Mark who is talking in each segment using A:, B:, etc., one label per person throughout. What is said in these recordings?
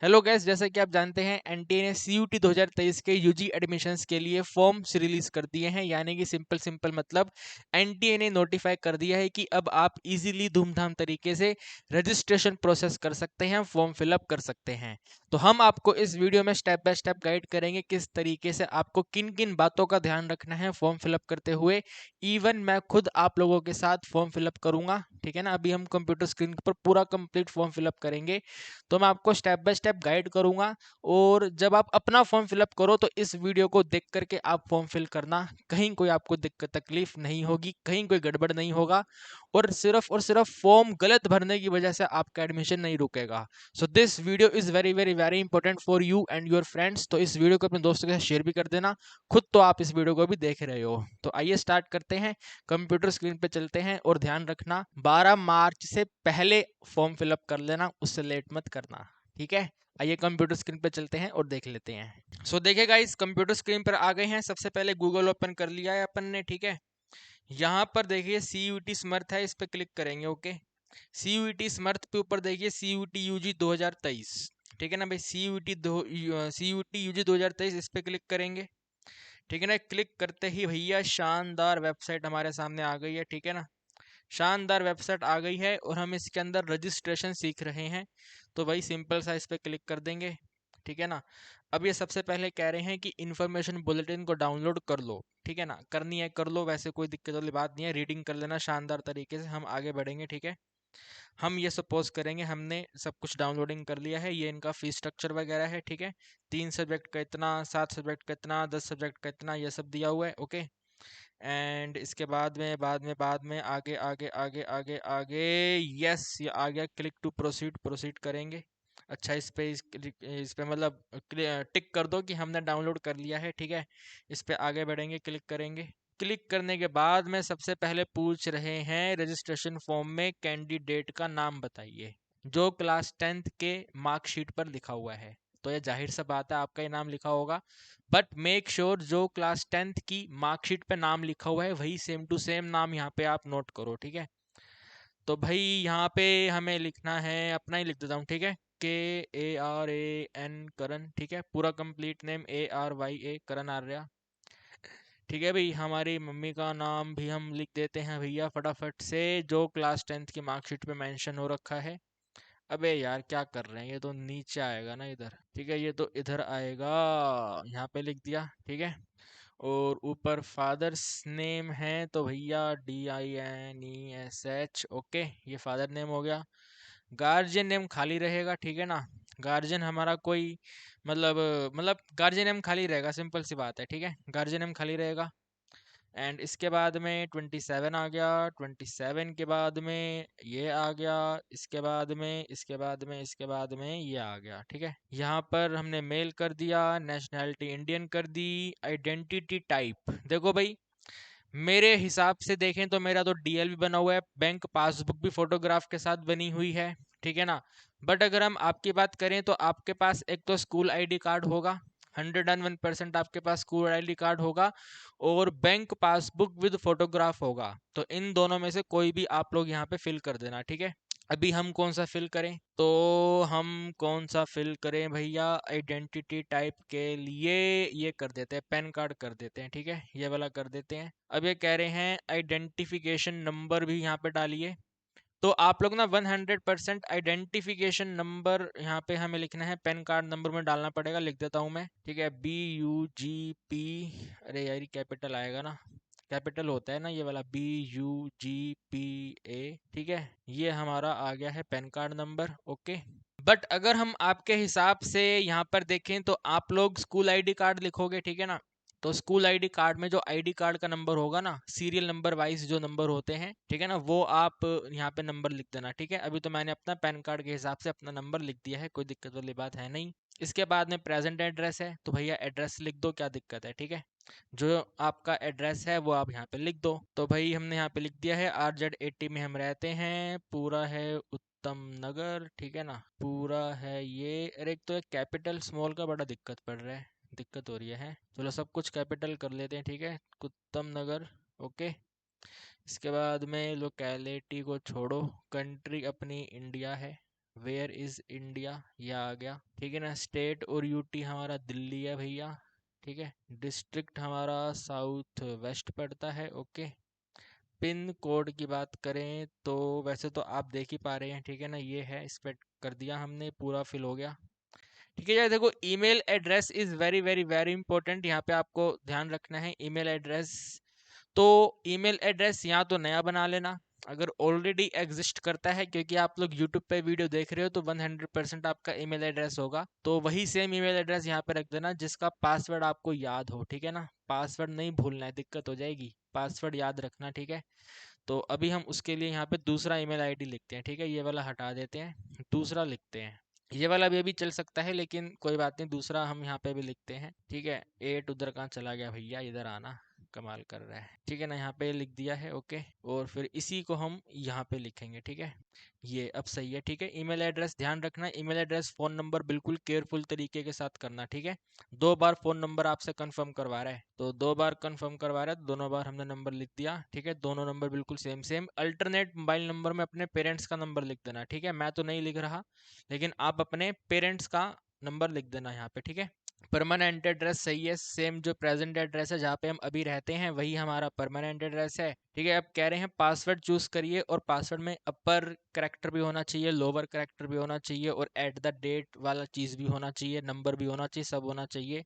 A: Hello guys, जैसा कि आप जानते हैं एनटीए ने सीयूटी 2023 के यूजी एडमिशन्स के लिए फॉर्म्स रिलीज कर दिए हैं। यानी कि सिंपल मतलब एनटीए ने नोटिफाई कर दिया है कि अब आप इजीली धूमधाम तरीके से रजिस्ट्रेशन प्रोसेस कर सकते हैं, फॉर्म फिलअप कर सकते हैं। तो हम आपको इस वीडियो में स्टेप बाय स्टेप गाइड करेंगे किस तरीके से आपको किन किन बातों का ध्यान रखना है फॉर्म फिलअप करते हुए। इवन मैं खुद आप लोगों के साथ फॉर्म फिलअप करूंगा, ठीक है ना। अभी हम कंप्यूटर स्क्रीन पर पूरा कंप्लीट फॉर्म फिलअप करेंगे, तो मैं आपको स्टेप बाय स्टेप गाइड करूंगा। और जब आप अपना फॉर्म फिलअप करो तो इस वीडियो को देख करके आप फॉर्म फिल करना, कहीं कोई आपको दिक्कत तकलीफ नहीं होगी, कहीं कोई गड़बड़ नहीं होगा, और सिर्फ फॉर्म गलत भरने की वजह से आपका एडमिशन नहीं रुकेगा। So this video is very very very important for you and your friends. तो इस वीडियो को अपने दोस्तों के साथ शेयर भी कर देना, खुद तो आप इस वीडियो को भी देख रहे हो। तो आइए स्टार्ट करते हैं, कंप्यूटर स्क्रीन पे चलते हैं। और ध्यान रखना 12 मार्च से पहले फॉर्म फिलअप कर लेना, उससे लेट मत करना, ठीक है। आइए कंप्यूटर स्क्रीन पे चलते हैं और देख लेते हैं। सो देखिए गाइस, कंप्यूटर स्क्रीन पर आ गए हैं। सबसे पहले गूगल ओपन कर लिया है अपन ने, ठीक है। यहाँ पर देखिए सीयूटी समर्थ है, इस पे क्लिक करेंगे। ओके, सीयूटी समर्थ पे ऊपर देखिए सीयूटी यूजी 2023, ठीक है ना भाई। सीयूटी यूजी 2023 इस पे क्लिक करेंगे, ठीक है ना। क्लिक करते ही भैया शानदार वेबसाइट हमारे सामने आ गई है, ठीक है ना। शानदार वेबसाइट आ गई है और हम इसके अंदर रजिस्ट्रेशन सीख रहे हैं। तो भाई सिंपल सा इस पर क्लिक कर देंगे, ठीक है ना। अब ये सबसे पहले कह रहे हैं कि इन्फॉर्मेशन बुलेटिन को डाउनलोड कर लो, ठीक है ना। करनी है कर लो, वैसे कोई दिक्कत वाली बात नहीं है। रीडिंग कर लेना शानदार तरीके से, हम आगे बढ़ेंगे, ठीक है। हम ये सपोज करेंगे हमने सब कुछ डाउनलोडिंग कर लिया है। ये इनका फीस स्ट्रक्चर वगैरह है, ठीक है। 3 सब्जेक्ट का इतना, 7 सब्जेक्ट का इतना, 10 सब्जेक्ट का इतना, ये सब दिया हुआ है। ओके, एंड इसके बाद में आगे आगे आगे आगे आगे, यस ये आ गया। क्लिक टू प्रोसीड, प्रोसीड करेंगे। अच्छा, इस पे मतलब टिक कर दो कि हमने डाउनलोड कर लिया है, ठीक है। इस पे आगे बढ़ेंगे, क्लिक करेंगे। क्लिक करने के बाद में सबसे पहले पूछ रहे हैं रजिस्ट्रेशन फॉर्म में कैंडिडेट का नाम बताइए, जो क्लास 10th के मार्कशीट पर लिखा हुआ है। तो ये जाहिर सा बात है आपका ही नाम लिखा होगा, बट मेक श्योर जो क्लास 10th की मार्कशीट पे नाम लिखा हुआ है वही सेम टू सेम नाम यहाँ पे आप नोट करो, ठीक है। तो भाई यहाँ पे हमें लिखना है, अपना ही लिख देता हूँ, ठीक है। KARAN करण, ठीक है। पूरा कंप्लीट नेम ARYA करण आर्या, ठीक है भाई। हमारी मम्मी का नाम भी हम लिख देते हैं भैया फटाफट से, जो क्लास 10th की मार्कशीट पे मेंशन हो रखा है। अबे यार क्या कर रहे हैं, ये तो नीचे आएगा ना इधर, ठीक है। ये तो इधर आएगा, यहाँ पे लिख दिया, ठीक है। और ऊपर फादर्स नेम है तो भैया DINESH, ओके, ये फादर नेम हो गया। गार्जियन नेम खाली रहेगा, ठीक है ना। गार्जियन हमारा कोई मतलब गार्जियन नेम खाली रहेगा, सिंपल सी बात है, ठीक है। गार्जियन नेम खाली रहेगा। एंड इसके बाद में 27 आ गया, 27 के बाद में ये आ गया, इसके बाद में ये आ गया, ठीक है। यहाँ पर हमने मेल कर दिया, नेशनैलिटी इंडियन कर दी। आइडेंटिटी टाइप देखो भाई, मेरे हिसाब से देखें तो मेरा तो DL भी बना हुआ है, बैंक पासबुक भी फोटोग्राफ के साथ बनी हुई है, ठीक है ना। बट अगर हम आपकी बात करें तो आपके पास एक तो स्कूल ID कार्ड होगा, 101% आपके पास स्कूल ID कार्ड होगा, और बैंक पासबुक विद फोटोग्राफ होगा। तो इन दोनों में से कोई भी आप लोग यहाँ पे फिल कर देना, ठीक है। अभी हम कौन सा फिल करें, तो हम कौन सा फिल करें भैया, आइडेंटिटी टाइप के लिए ये कर देते हैं, पैन कार्ड कर देते हैं, ठीक है। ये वाला कर देते हैं। अब ये कह रहे हैं आइडेंटिफिकेशन नंबर भी यहाँ पे डालिए। तो आप लोग ना 100% आइडेंटिफिकेशन नंबर यहाँ पे हमें लिखना है, पैन कार्ड नंबर में डालना पड़ेगा। लिख देता हूँ मैं, ठीक है। BUGP, अरे यार कैपिटल आएगा ना, कैपिटल होता है ना ये वाला, BUGPA, ठीक है। ये हमारा आ गया है pan card number, okay. But अगर हम आपके हिसाब से यहाँ पर देखें तो आप लोग स्कूल ID कार्ड लिखोगे, ठीक है ना। तो स्कूल ID कार्ड में जो ID कार्ड का नंबर होगा ना, सीरियल नंबर वाइज जो नंबर होते हैं, ठीक है ना, वो आप यहाँ पे नंबर लिख देना, ठीक है। अभी तो मैंने अपना पैन कार्ड के हिसाब से अपना नंबर लिख दिया है, कोई दिक्कत वाली बात है नहीं। इसके बाद में प्रेजेंट एड्रेस है तो भैया एड्रेस लिख दो, क्या दिक्कत है, ठीक है। जो आपका एड्रेस है वो आप यहाँ पे लिख दो। तो भाई हमने यहाँ पे लिख दिया है RZ80 में हम रहते हैं, पूरा है उत्तम नगर, ठीक है ना। पूरा है ये, अरे एक तो एक कैपिटल स्मॉल का बड़ा दिक्कत पड़ रहा है, दिक्कत हो रही है। चलो सब कुछ कैपिटल कर लेते हैं, ठीक है। उत्तम नगर, ओके। इसके बाद में लोकेलिटी को छोड़ो, कंट्री अपनी इंडिया है, वेयर इज इंडिया, ये आ गया, ठीक है ना। स्टेट और यूटी हमारा दिल्ली है भैया, ठीक है। डिस्ट्रिक्ट हमारा साउथ वेस्ट पड़ता है, ओके। पिन कोड की बात करें तो वैसे तो आप देख ही पा रहे हैं, ठीक है ना, ये है, इस पर कर दिया हमने, पूरा फिल हो गया, ठीक है यार। देखो email address is very very very important, यहाँ पे आपको ध्यान रखना है ईमेल एड्रेस। तो ईमेल एड्रेस या तो नया बना लेना, अगर ऑलरेडी एग्जिस्ट करता है, क्योंकि आप लोग यूट्यूब पे वीडियो देख रहे हो तो 100% आपका ईमेल एड्रेस होगा, तो वही सेम ईमेल एड्रेस यहाँ पे रख देना जिसका पासवर्ड आपको याद हो, ठीक है ना। पासवर्ड नहीं भूलना है, दिक्कत हो जाएगी, पासवर्ड याद रखना, ठीक है। तो अभी हम उसके लिए यहाँ पे दूसरा ईमेल आईडी लिखते हैं, ठीक है, ये वाला हटा देते हैं, दूसरा लिखते हैं। ये वाला भी अभी चल सकता है लेकिन कोई बात नहीं, दूसरा हम यहाँ पे भी लिखते हैं, ठीक है। 8 उधर कहाँ चला गया भैया, इधर आना, कमाल कर रहा है, ठीक है ना। यहाँ पे लिख दिया है, ओके। और फिर इसी को हम यहाँ पे लिखेंगे, ठीक है। ये अब सही है, ठीक है। ईमेल एड्रेस ध्यान रखना, ईमेल एड्रेस फ़ोन नंबर बिल्कुल केयरफुल तरीके के साथ करना, ठीक है। 2 बार फ़ोन नंबर आपसे कंफर्म करवा रहा है, तो 2 बार कंफर्म करवा रहा है, तो दोनों बार हमने नंबर लिख दिया, ठीक है। दोनों नंबर बिल्कुल same same. Alternate mobile number में अपने पेरेंट्स का नंबर लिख देना, ठीक है। मैं तो नहीं लिख रहा, लेकिन आप अपने पेरेंट्स का नंबर लिख देना यहाँ पे, ठीक है। परमानेंट एड्रेस सही है, सेम जो प्रेजेंट एड्रेस है जहाँ पे हम अभी रहते हैं वही हमारा परमानेंट एड्रेस है, ठीक है। अब कह रहे हैं पासवर्ड चूज करिए, और पासवर्ड में अपर करेक्टर भी होना चाहिए, लोअर करेक्टर भी होना चाहिए, और एट द डेट वाला चीज़ भी होना चाहिए, नंबर भी होना चाहिए, सब होना चाहिए।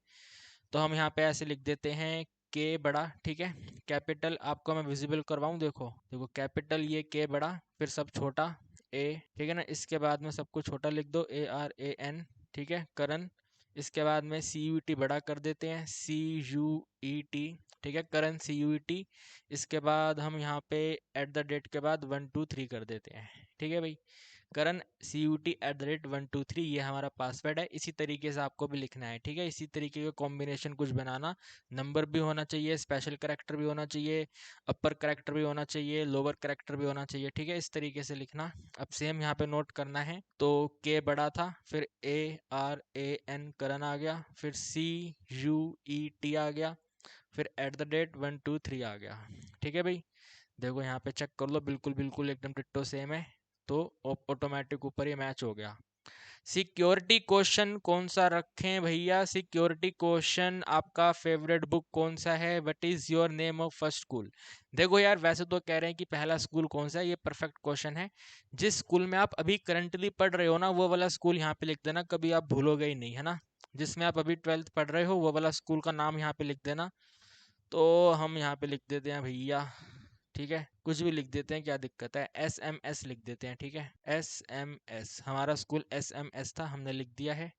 A: तो हम यहाँ पे ऐसे लिख देते हैं के बड़ा, ठीक है। कैपिटल आपको मैं विजिबल करवाऊँ, देखो देखो, कैपिटल ये के बड़ा, फिर सब छोटा ए, ठीक है ना। इसके बाद में सब कुछ छोटा लिख दो, ARAN, ठीक है, करण। इसके बाद में CUT बड़ा कर देते हैं, CUET, ठीक है, करण CUET। इसके बाद हम यहाँ पे एट द डेट के बाद 123 कर देते हैं, ठीक है भाई। करण CUT@123, ये हमारा पासवर्ड है। इसी तरीके से आपको भी लिखना है, ठीक है। इसी तरीके का कॉम्बिनेशन कुछ बनाना, नंबर भी होना चाहिए, स्पेशल करेक्टर भी होना चाहिए, अपर करेक्टर भी होना चाहिए, लोअर करेक्टर भी होना चाहिए, ठीक है। इस तरीके से लिखना। अब सेम यहाँ पे नोट करना है, तो के बड़ा था, फिर ARAN करण आ गया, फिर CUET आ गया, फिर एट द डेट 123 आ गया, ठीक है भाई। देखो यहाँ पे चेक कर लो, बिल्कुल बिल्कुल एकदम डिट्टो सेम है, तो ऑटोमेटिक ऊपर ये मैच हो गया। सिक्योरिटी क्वेश्चन कौन सा रखें भैया, सिक्योरिटी क्वेश्चन आपका फेवरेट बुक कौन सा है, what is your name of first school. देखो यार, वैसे तो कह रहे हैं कि पहला स्कूल कौन सा है, ये परफेक्ट क्वेश्चन है। जिस स्कूल में आप अभी करंटली पढ़ रहे हो ना, वो वाला स्कूल यहाँ पे लिख देना, कभी आप भूलोगे ही नहीं, है ना। जिसमें आप अभी 12th पढ़ रहे हो वो वाला स्कूल का नाम यहाँ पे लिख देना। तो हम यहाँ पे लिख देते हैं भैया, ठीक है, कुछ भी लिख देते हैं, क्या दिक्कत है, SMS लिख देते हैं, ठीक है। SMS, हमारा स्कूल SMS था, हमने लिख दिया है।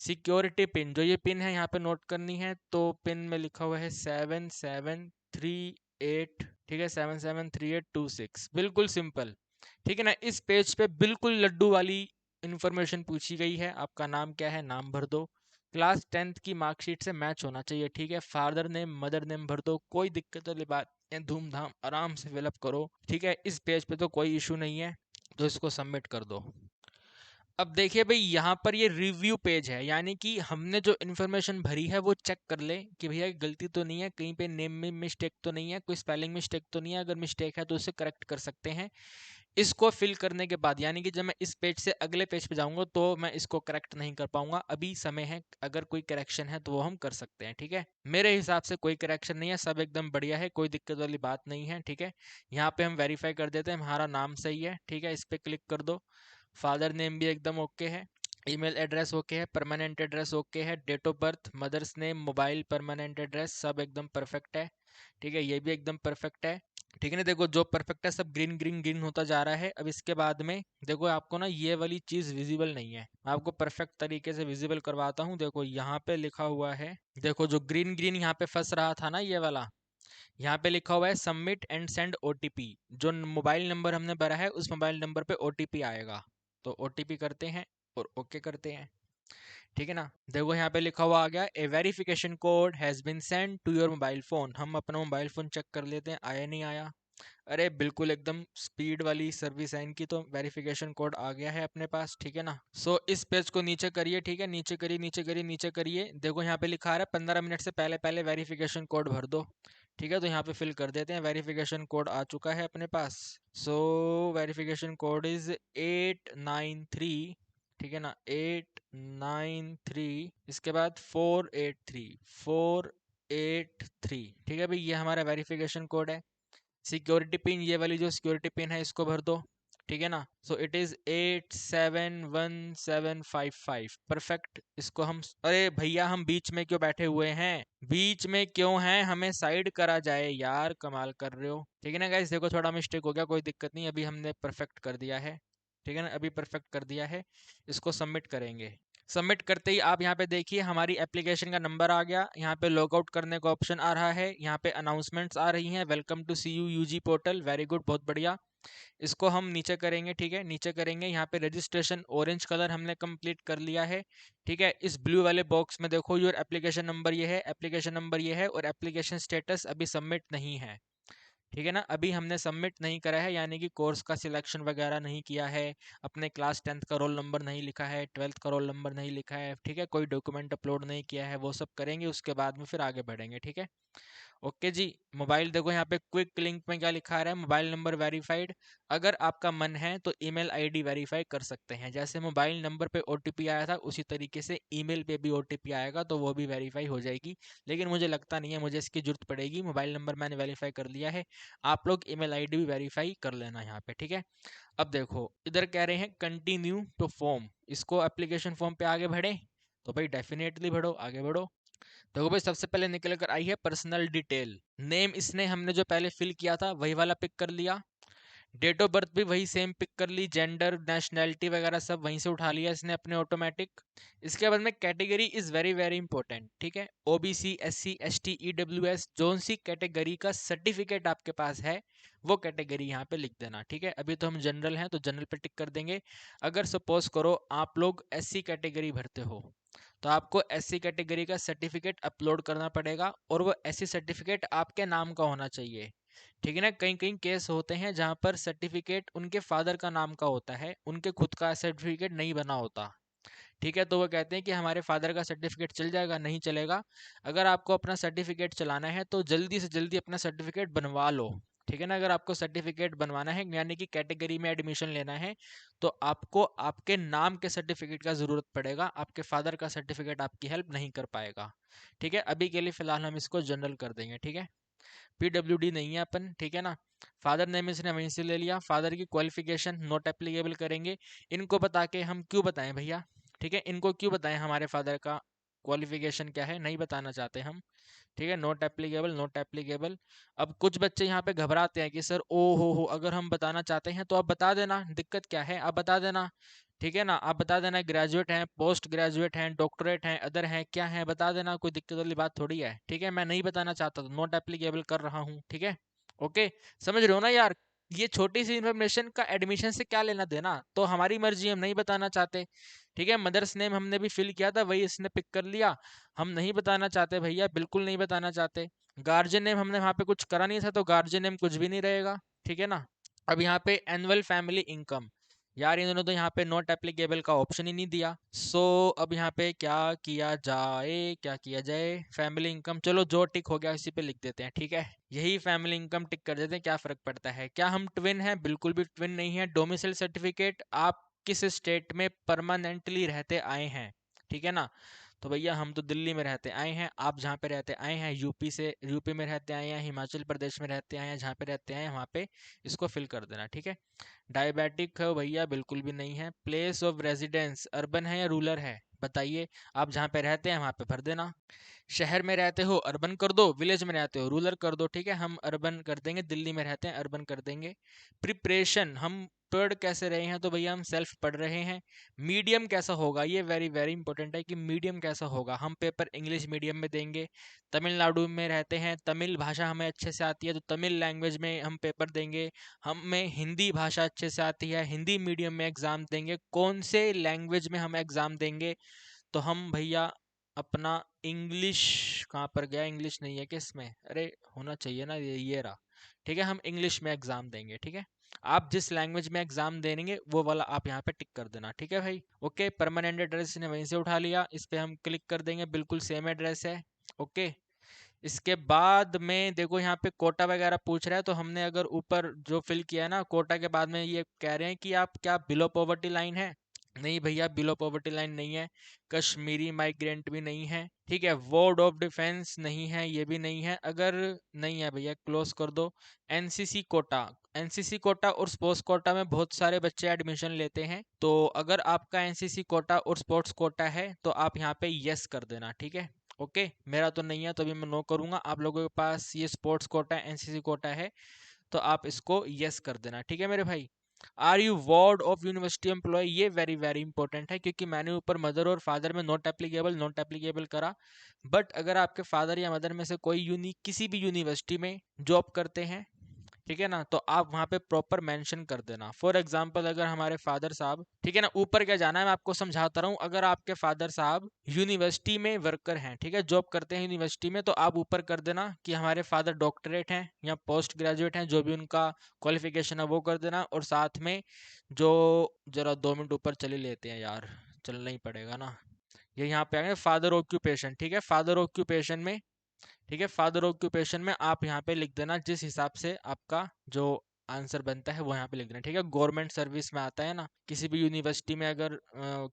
A: सिक्योरिटी पिन, जो ये पिन है यहाँ पे नोट करनी है, तो पिन में लिखा हुआ है 7738, ठीक है, 773826, बिल्कुल सिंपल, ठीक है ना। इस पेज पे बिल्कुल लड्डू वाली इंफॉर्मेशन पूछी गई है, आपका नाम क्या है, नाम भर दो, क्लास 10th की मार्कशीट से मैच होना चाहिए, ठीक है। फादर नेम मदर नेम भर दो, कोई दिक्कत वाली बात नहीं, धूमधाम आराम से फिलअप करो, ठीक है। इस पेज पे तो कोई इशू नहीं है, तो इसको सबमिट कर दो। अब देखिए भाई, यहाँ पर ये रिव्यू पेज है, यानी कि हमने जो इन्फॉर्मेशन भरी है वो चेक कर ले कि भैया गलती तो नहीं है, कहीं पे नेम में मिस्टेक तो नहीं है, कोई स्पेलिंग मिस्टेक तो नहीं है, अगर मिस्टेक है तो उसे करेक्ट कर सकते हैं। इसको फिल करने के बाद, यानी कि जब मैं इस पेज से अगले पेज पे जाऊंगा तो मैं इसको करेक्ट नहीं कर पाऊंगा, अभी समय है, अगर कोई करेक्शन है तो वो हम कर सकते हैं, ठीक है। मेरे हिसाब से कोई करेक्शन नहीं है, सब एकदम बढ़िया है, कोई दिक्कत वाली बात नहीं है, ठीक है। यहाँ पे हम वेरीफाई कर देते हैं हमारा नाम सही है, ठीक है, इस पे क्लिक कर दो। फादर नेम भी एकदम ओके है, ईमेल एड्रेस ओके है, परमानेंट एड्रेस ओके है, date of birth, mother's name, mobile, permanent address, सब एकदम परफेक्ट है, ठीक है। ये भी एकदम परफेक्ट है, ठीक है ना। देखो जो परफेक्ट है सब ग्रीन ग्रीन ग्रीन होता जा रहा है। अब इसके बाद में देखो, आपको ना ये वाली चीज विजिबल नहीं है, मैं आपको परफेक्ट तरीके से विजिबल करवाता हूँ। देखो यहाँ पे लिखा हुआ है, देखो जो ग्रीन ग्रीन यहाँ पे फंस रहा था ना, ये वाला, यहाँ पे लिखा हुआ है सबमिट एंड सेंड OTP। जो मोबाइल नंबर हमने भरा है उस मोबाइल नंबर पे OTP आएगा, तो OTP करते हैं और ओके करते हैं, ठीक है ना। देखो यहाँ पे लिखा हुआ आ गया, a verification code has been send to your mobile phone. हम अपना मोबाइल फोन चेक कर लेते हैं, आया नहीं आया। अरे बिल्कुल एकदम स्पीड वाली सर्विस है इनकी, तो वेरिफिकेशन कोड आ गया है अपने पास, ठीक है ना। सो इस पेज को नीचे करिए, ठीक है, नीचे करिए नीचे करिए नीचे करिए। देखो यहाँ पे लिखा आ रहा है 15 मिनट से पहले पहले वेरिफिकेशन कोड भर दो, ठीक है, तो यहाँ पे फिल कर देते हैं। वेरिफिकेशन कोड आ चुका है अपने पास। सो वेरिफिकेशन कोड इज 893, ठीक है ना, 893, इसके बाद 483, ठीक है भाई, ये हमारा वेरिफिकेशन कोड है। सिक्योरिटी पिन, ये वाली जो सिक्योरिटी पिन है इसको भर दो, ठीक है ना। So it is 871755, perfect. इसको हम, अरे भैया हम बीच में क्यों बैठे हुए हैं, बीच में क्यों हैं, हमें साइड करा जाए यार, कमाल कर रहे हो। ठीक है ना गाइस, देखो थोड़ा मिस्टेक हो गया, कोई दिक्कत नहीं, अभी हमने परफेक्ट कर दिया है, ठीक है ना, अभी परफेक्ट कर दिया है। इसको सबमिट करेंगे। सबमिट करते ही आप यहाँ पे देखिए हमारी एप्लीकेशन का नंबर आ गया, यहाँ पे लॉगआउट करने का ऑप्शन आ रहा है, यहाँ पे अनाउंसमेंट्स आ रही हैं, welcome to C U UG portal, very good, बहुत बढ़िया। इसको हम नीचे करेंगे, ठीक है, नीचे करेंगे। यहाँ पे रजिस्ट्रेशन ऑरेंज कलर हमने कंप्लीट कर लिया है, ठीक है। इस ब्लू वाले बॉक्स में देखो योर एप्लीकेशन नंबर ये है, एप्लीकेशन नंबर ये है, और एप्लीकेशन स्टेटस अभी सबमिट नहीं है, ठीक है ना, अभी हमने सबमिट नहीं करा है, यानी कि कोर्स का सिलेक्शन वगैरह नहीं किया है, अपने क्लास 10th का रोल नंबर नहीं लिखा है, 12th का रोल नंबर नहीं लिखा है, ठीक है, कोई डॉक्यूमेंट अपलोड नहीं किया है, वो सब करेंगे, उसके बाद में फिर आगे बढ़ेंगे, ठीक है। ओके जी। मोबाइल देखो यहाँ पे क्विक लिंक में क्या लिखा रहा है, मोबाइल नंबर वेरीफाइड। अगर आपका मन है तो ईमेल आईडी वेरीफाई कर सकते हैं, जैसे मोबाइल नंबर पे ओटीपी आया था उसी तरीके से ईमेल पे भी ओटीपी आएगा, तो वो भी वेरीफाई हो जाएगी। लेकिन मुझे लगता नहीं है मुझे इसकी जरूरत पड़ेगी, मोबाइल नंबर मैंने वेरीफाई कर लिया है। आप लोग ईमेल आईडी भी वेरीफाई कर लेना यहाँ पे, ठीक है। अब देखो इधर कह रहे हैं कंटिन्यू टू फॉर्म, इसको एप्लीकेशन फॉर्म पे आगे बढ़े, तो भाई डेफिनेटली बढ़ो, आगे बढ़ो। देखो भाई सबसे पहले निकल कर आई है पर्सनल डिटेल, नेम इसने हमने जो पहले फिल किया था वही वाला पिक कर लिया, डेट ऑफ बर्थ भी वही सेम पिक कर ली, जेंडर नेशनैलिटी वगैरह सब वहीं से उठा लिया इसने अपने ऑटोमेटिक। इसके बाद में category is very very important, ठीक है, OBC SC ST EWS, zone C category का सर्टिफिकेट आपके पास है वो कैटेगरी यहाँ पे लिख देना, ठीक है। अभी तो हम जनरल हैं तो जनरल पे टिक कर देंगे। अगर सपोज करो आप लोग एससी कैटेगरी भरते हो तो आपको एससी कैटेगरी का सर्टिफिकेट अपलोड करना पड़ेगा, और वो एससी सर्टिफिकेट आपके नाम का होना चाहिए, ठीक है ना। कई कई केस होते हैं जहाँ पर सर्टिफिकेट उनके फादर का नाम का होता है, उनके खुद का सर्टिफिकेट नहीं बना होता, ठीक है, तो वो कहते हैं कि हमारे फादर का सर्टिफिकेट चल जाएगा, नहीं चलेगा। अगर आपको अपना सर्टिफिकेट चलाना है तो जल्दी से जल्दी अपना सर्टिफिकेट बनवा लो, ठीक है ना। अगर आपको सर्टिफिकेट बनवाना है यानी कि कैटेगरी में एडमिशन लेना है तो आपको आपके नाम के सर्टिफिकेट का ज़रूरत पड़ेगा, आपके फादर का सर्टिफिकेट आपकी हेल्प नहीं कर पाएगा, ठीक है। अभी के लिए फ़िलहाल हम इसको जनरल कर देंगे, ठीक है, पीडब्ल्यूडी नहीं है अपन, ठीक है ना। फादर नेम इसने वहीं से ले लिया, फादर की क्वालिफिकेशन नॉट एप्लीकेबल करेंगे। इनको बता के हम क्यों बताएं भैया, ठीक है, इनको क्यों बताएं हमारे फादर का क्वालिफिकेशन क्या है, नहीं बताना चाहते हम, ठीक है, नॉट एप्लीकेबल नॉट एप्लीकेबल। अब कुछ बच्चे यहाँ पे घबराते हैं कि सर ओ हो अगर हम बताना चाहते हैं तो आप बता देना, दिक्कत क्या है, आप बता देना, ठीक है ना, आप बता देना, ग्रेजुएट हैं, पोस्ट ग्रेजुएट हैं, डॉक्टरेट हैं, अदर हैं, क्या है बता देना, कोई दिक्कत वाली बात थोड़ी है, ठीक है। मैं नहीं बताना चाहता तो नॉट एप्लीकेबल कर रहा हूँ, ठीक है। ओके, समझ रहे हो ना यार, ये छोटी सी इन्फॉर्मेशन का एडमिशन से क्या लेना देना, तो हमारी मर्जी, हम नहीं बताना चाहते, ठीक है। मदर्स नेम हमने भी फिल किया था वही इसने पिक कर लिया, हम नहीं बताना चाहते भैया, बिल्कुल नहीं बताना चाहते। गार्जियन नेम हमने वहाँ पे कुछ करा नहीं था तो गार्जियन नेम कुछ भी नहीं रहेगा, ठीक है ना। अब यहाँ पे एनुअल फैमिली इनकम, यार इन्होंने तो यहाँ पे नॉट एप्लीकेबल का ऑप्शन ही नहीं दिया। सो अब यहाँ पे क्या किया जाए, क्या किया जाए, फैमिली इनकम, चलो जो टिक हो गया इसी पे लिख देते हैं, ठीक है, यही फैमिली इनकम टिक कर देते हैं, क्या फर्क पड़ता है। क्या हम ट्विन हैं, बिल्कुल भी ट्विन नहीं है। डोमिसाइल सर्टिफिकेट, आप किस स्टेट में परमानेंटली रहते आए हैं, ठीक है ना, तो भैया हम तो दिल्ली में रहते आए हैं, आप जहाँ पे रहते आए हैं यूपी से, यूपी में रहते आए हैं, हिमाचल प्रदेश में रहते आए हैं, जहाँ पे रहते आए हैं वहाँ पे इसको फिल कर देना, ठीक है। डायबिटिक है भैया, बिल्कुल भी नहीं है। प्लेस ऑफ रेजिडेंस अर्बन है या रूरल है, बताइए, आप जहाँ पे रहते हैं वहाँ पे भर देना। शहर में रहते हो अर्बन कर दो, विलेज में रहते हो रूरल कर दो, ठीक है, हम अर्बन कर देंगे, दिल्ली में रहते हैं अर्बन कर देंगे। प्रिपरेशन, हम पढ़ कैसे रहे हैं, तो भैया हम सेल्फ पढ़ रहे हैं। मीडियम कैसा होगा, ये वेरी वेरी इंपॉर्टेंट है कि मीडियम कैसा होगा, हम पेपर इंग्लिश मीडियम में देंगे। तमिलनाडु में रहते हैं, तमिल भाषा हमें अच्छे से आती है तो तमिल लैंग्वेज में हम पेपर देंगे। हमें हिंदी भाषा अच्छे से आती है, हिंदी मीडियम में एग्ज़ाम देंगे। कौन से लैंग्वेज में हम एग्ज़ाम देंगे, तो हम भैया अपना इंग्लिश, कहाँ पर गया, इंग्लिश नहीं है कि इसमें, अरे होना चाहिए ना, ये रहा, ठीक है, हम इंग्लिश में एग्ज़ाम देंगे, ठीक है। आप जिस लैंग्वेज में एग्ज़ाम देंगे वो वाला आप यहाँ पे टिक कर देना, ठीक है भाई। ओके, परमानेंट एड्रेस ने वहीं से उठा लिया, इस पे हम क्लिक कर देंगे, बिल्कुल सेम एड्रेस है। ओके, इसके बाद में देखो यहाँ पे कोटा वगैरह पूछ रहा है, तो हमने अगर ऊपर जो फिल किया है ना कोटा के बाद में, ये कह रहे हैं कि आप क्या बिलो पॉवर्टी लाइन है, नहीं भैया बिलो पॉवर्टी लाइन नहीं है। कश्मीरी माइग्रेंट भी नहीं है, ठीक है। वार्ड ऑफ डिफेंस नहीं है, ये भी नहीं है। अगर नहीं है भैया क्लोज कर दो। एनसीसी कोटा, एनसीसी कोटा और स्पोर्ट्स कोटा में बहुत सारे बच्चे एडमिशन लेते हैं, तो अगर आपका एनसीसी कोटा और स्पोर्ट्स कोटा है तो आप यहाँ पे यस कर देना, ठीक है। ओके, मेरा तो नहीं है तो अभी मैं नो करूंगा। आप लोगों के पास ये स्पोर्ट्स कोटा एनसीसी कोटा है तो आप इसको यस कर देना, ठीक है मेरे भाई। Are you ward of university employ, ये वेरी वेरी इंपॉर्टेंट है, क्योंकि मैंने ऊपर मदर और फादर में नॉट एप्लीकेबल करा। बट अगर आपके फादर या मदर में से कोई किसी भी यूनिवर्सिटी में जॉब करते हैं, ठीक है ना, तो आप वहाँ पे प्रॉपर मेंशन कर देना। फॉर एग्जांपल अगर हमारे फादर साहब, ठीक है ना, ऊपर क्या जाना है मैं आपको समझाता रहा हूँ। अगर आपके फादर साहब यूनिवर्सिटी में वर्कर हैं, ठीक है, जॉब करते हैं यूनिवर्सिटी में, तो आप ऊपर कर देना कि हमारे फादर डॉक्टरेट हैं या पोस्ट ग्रेजुएट हैं, जो भी उनका क्वालिफिकेशन है वो कर देना। और साथ में जो, जरा 2 मिनट ऊपर चले लेते हैं यार, चलना ही पड़ेगा ना, ये यहाँ पे आएंगे फादर ऑक्यूपेशन, ठीक है। फादर ऑक्यूपेशन में, ठीक है, फादर ऑक्यूपेशन में आप यहाँ पे लिख देना जिस हिसाब से आपका जो आंसर बनता है वो यहाँ पे लिख देना, ठीक है। गवर्नमेंट सर्विस में आता है ना, किसी भी यूनिवर्सिटी में अगर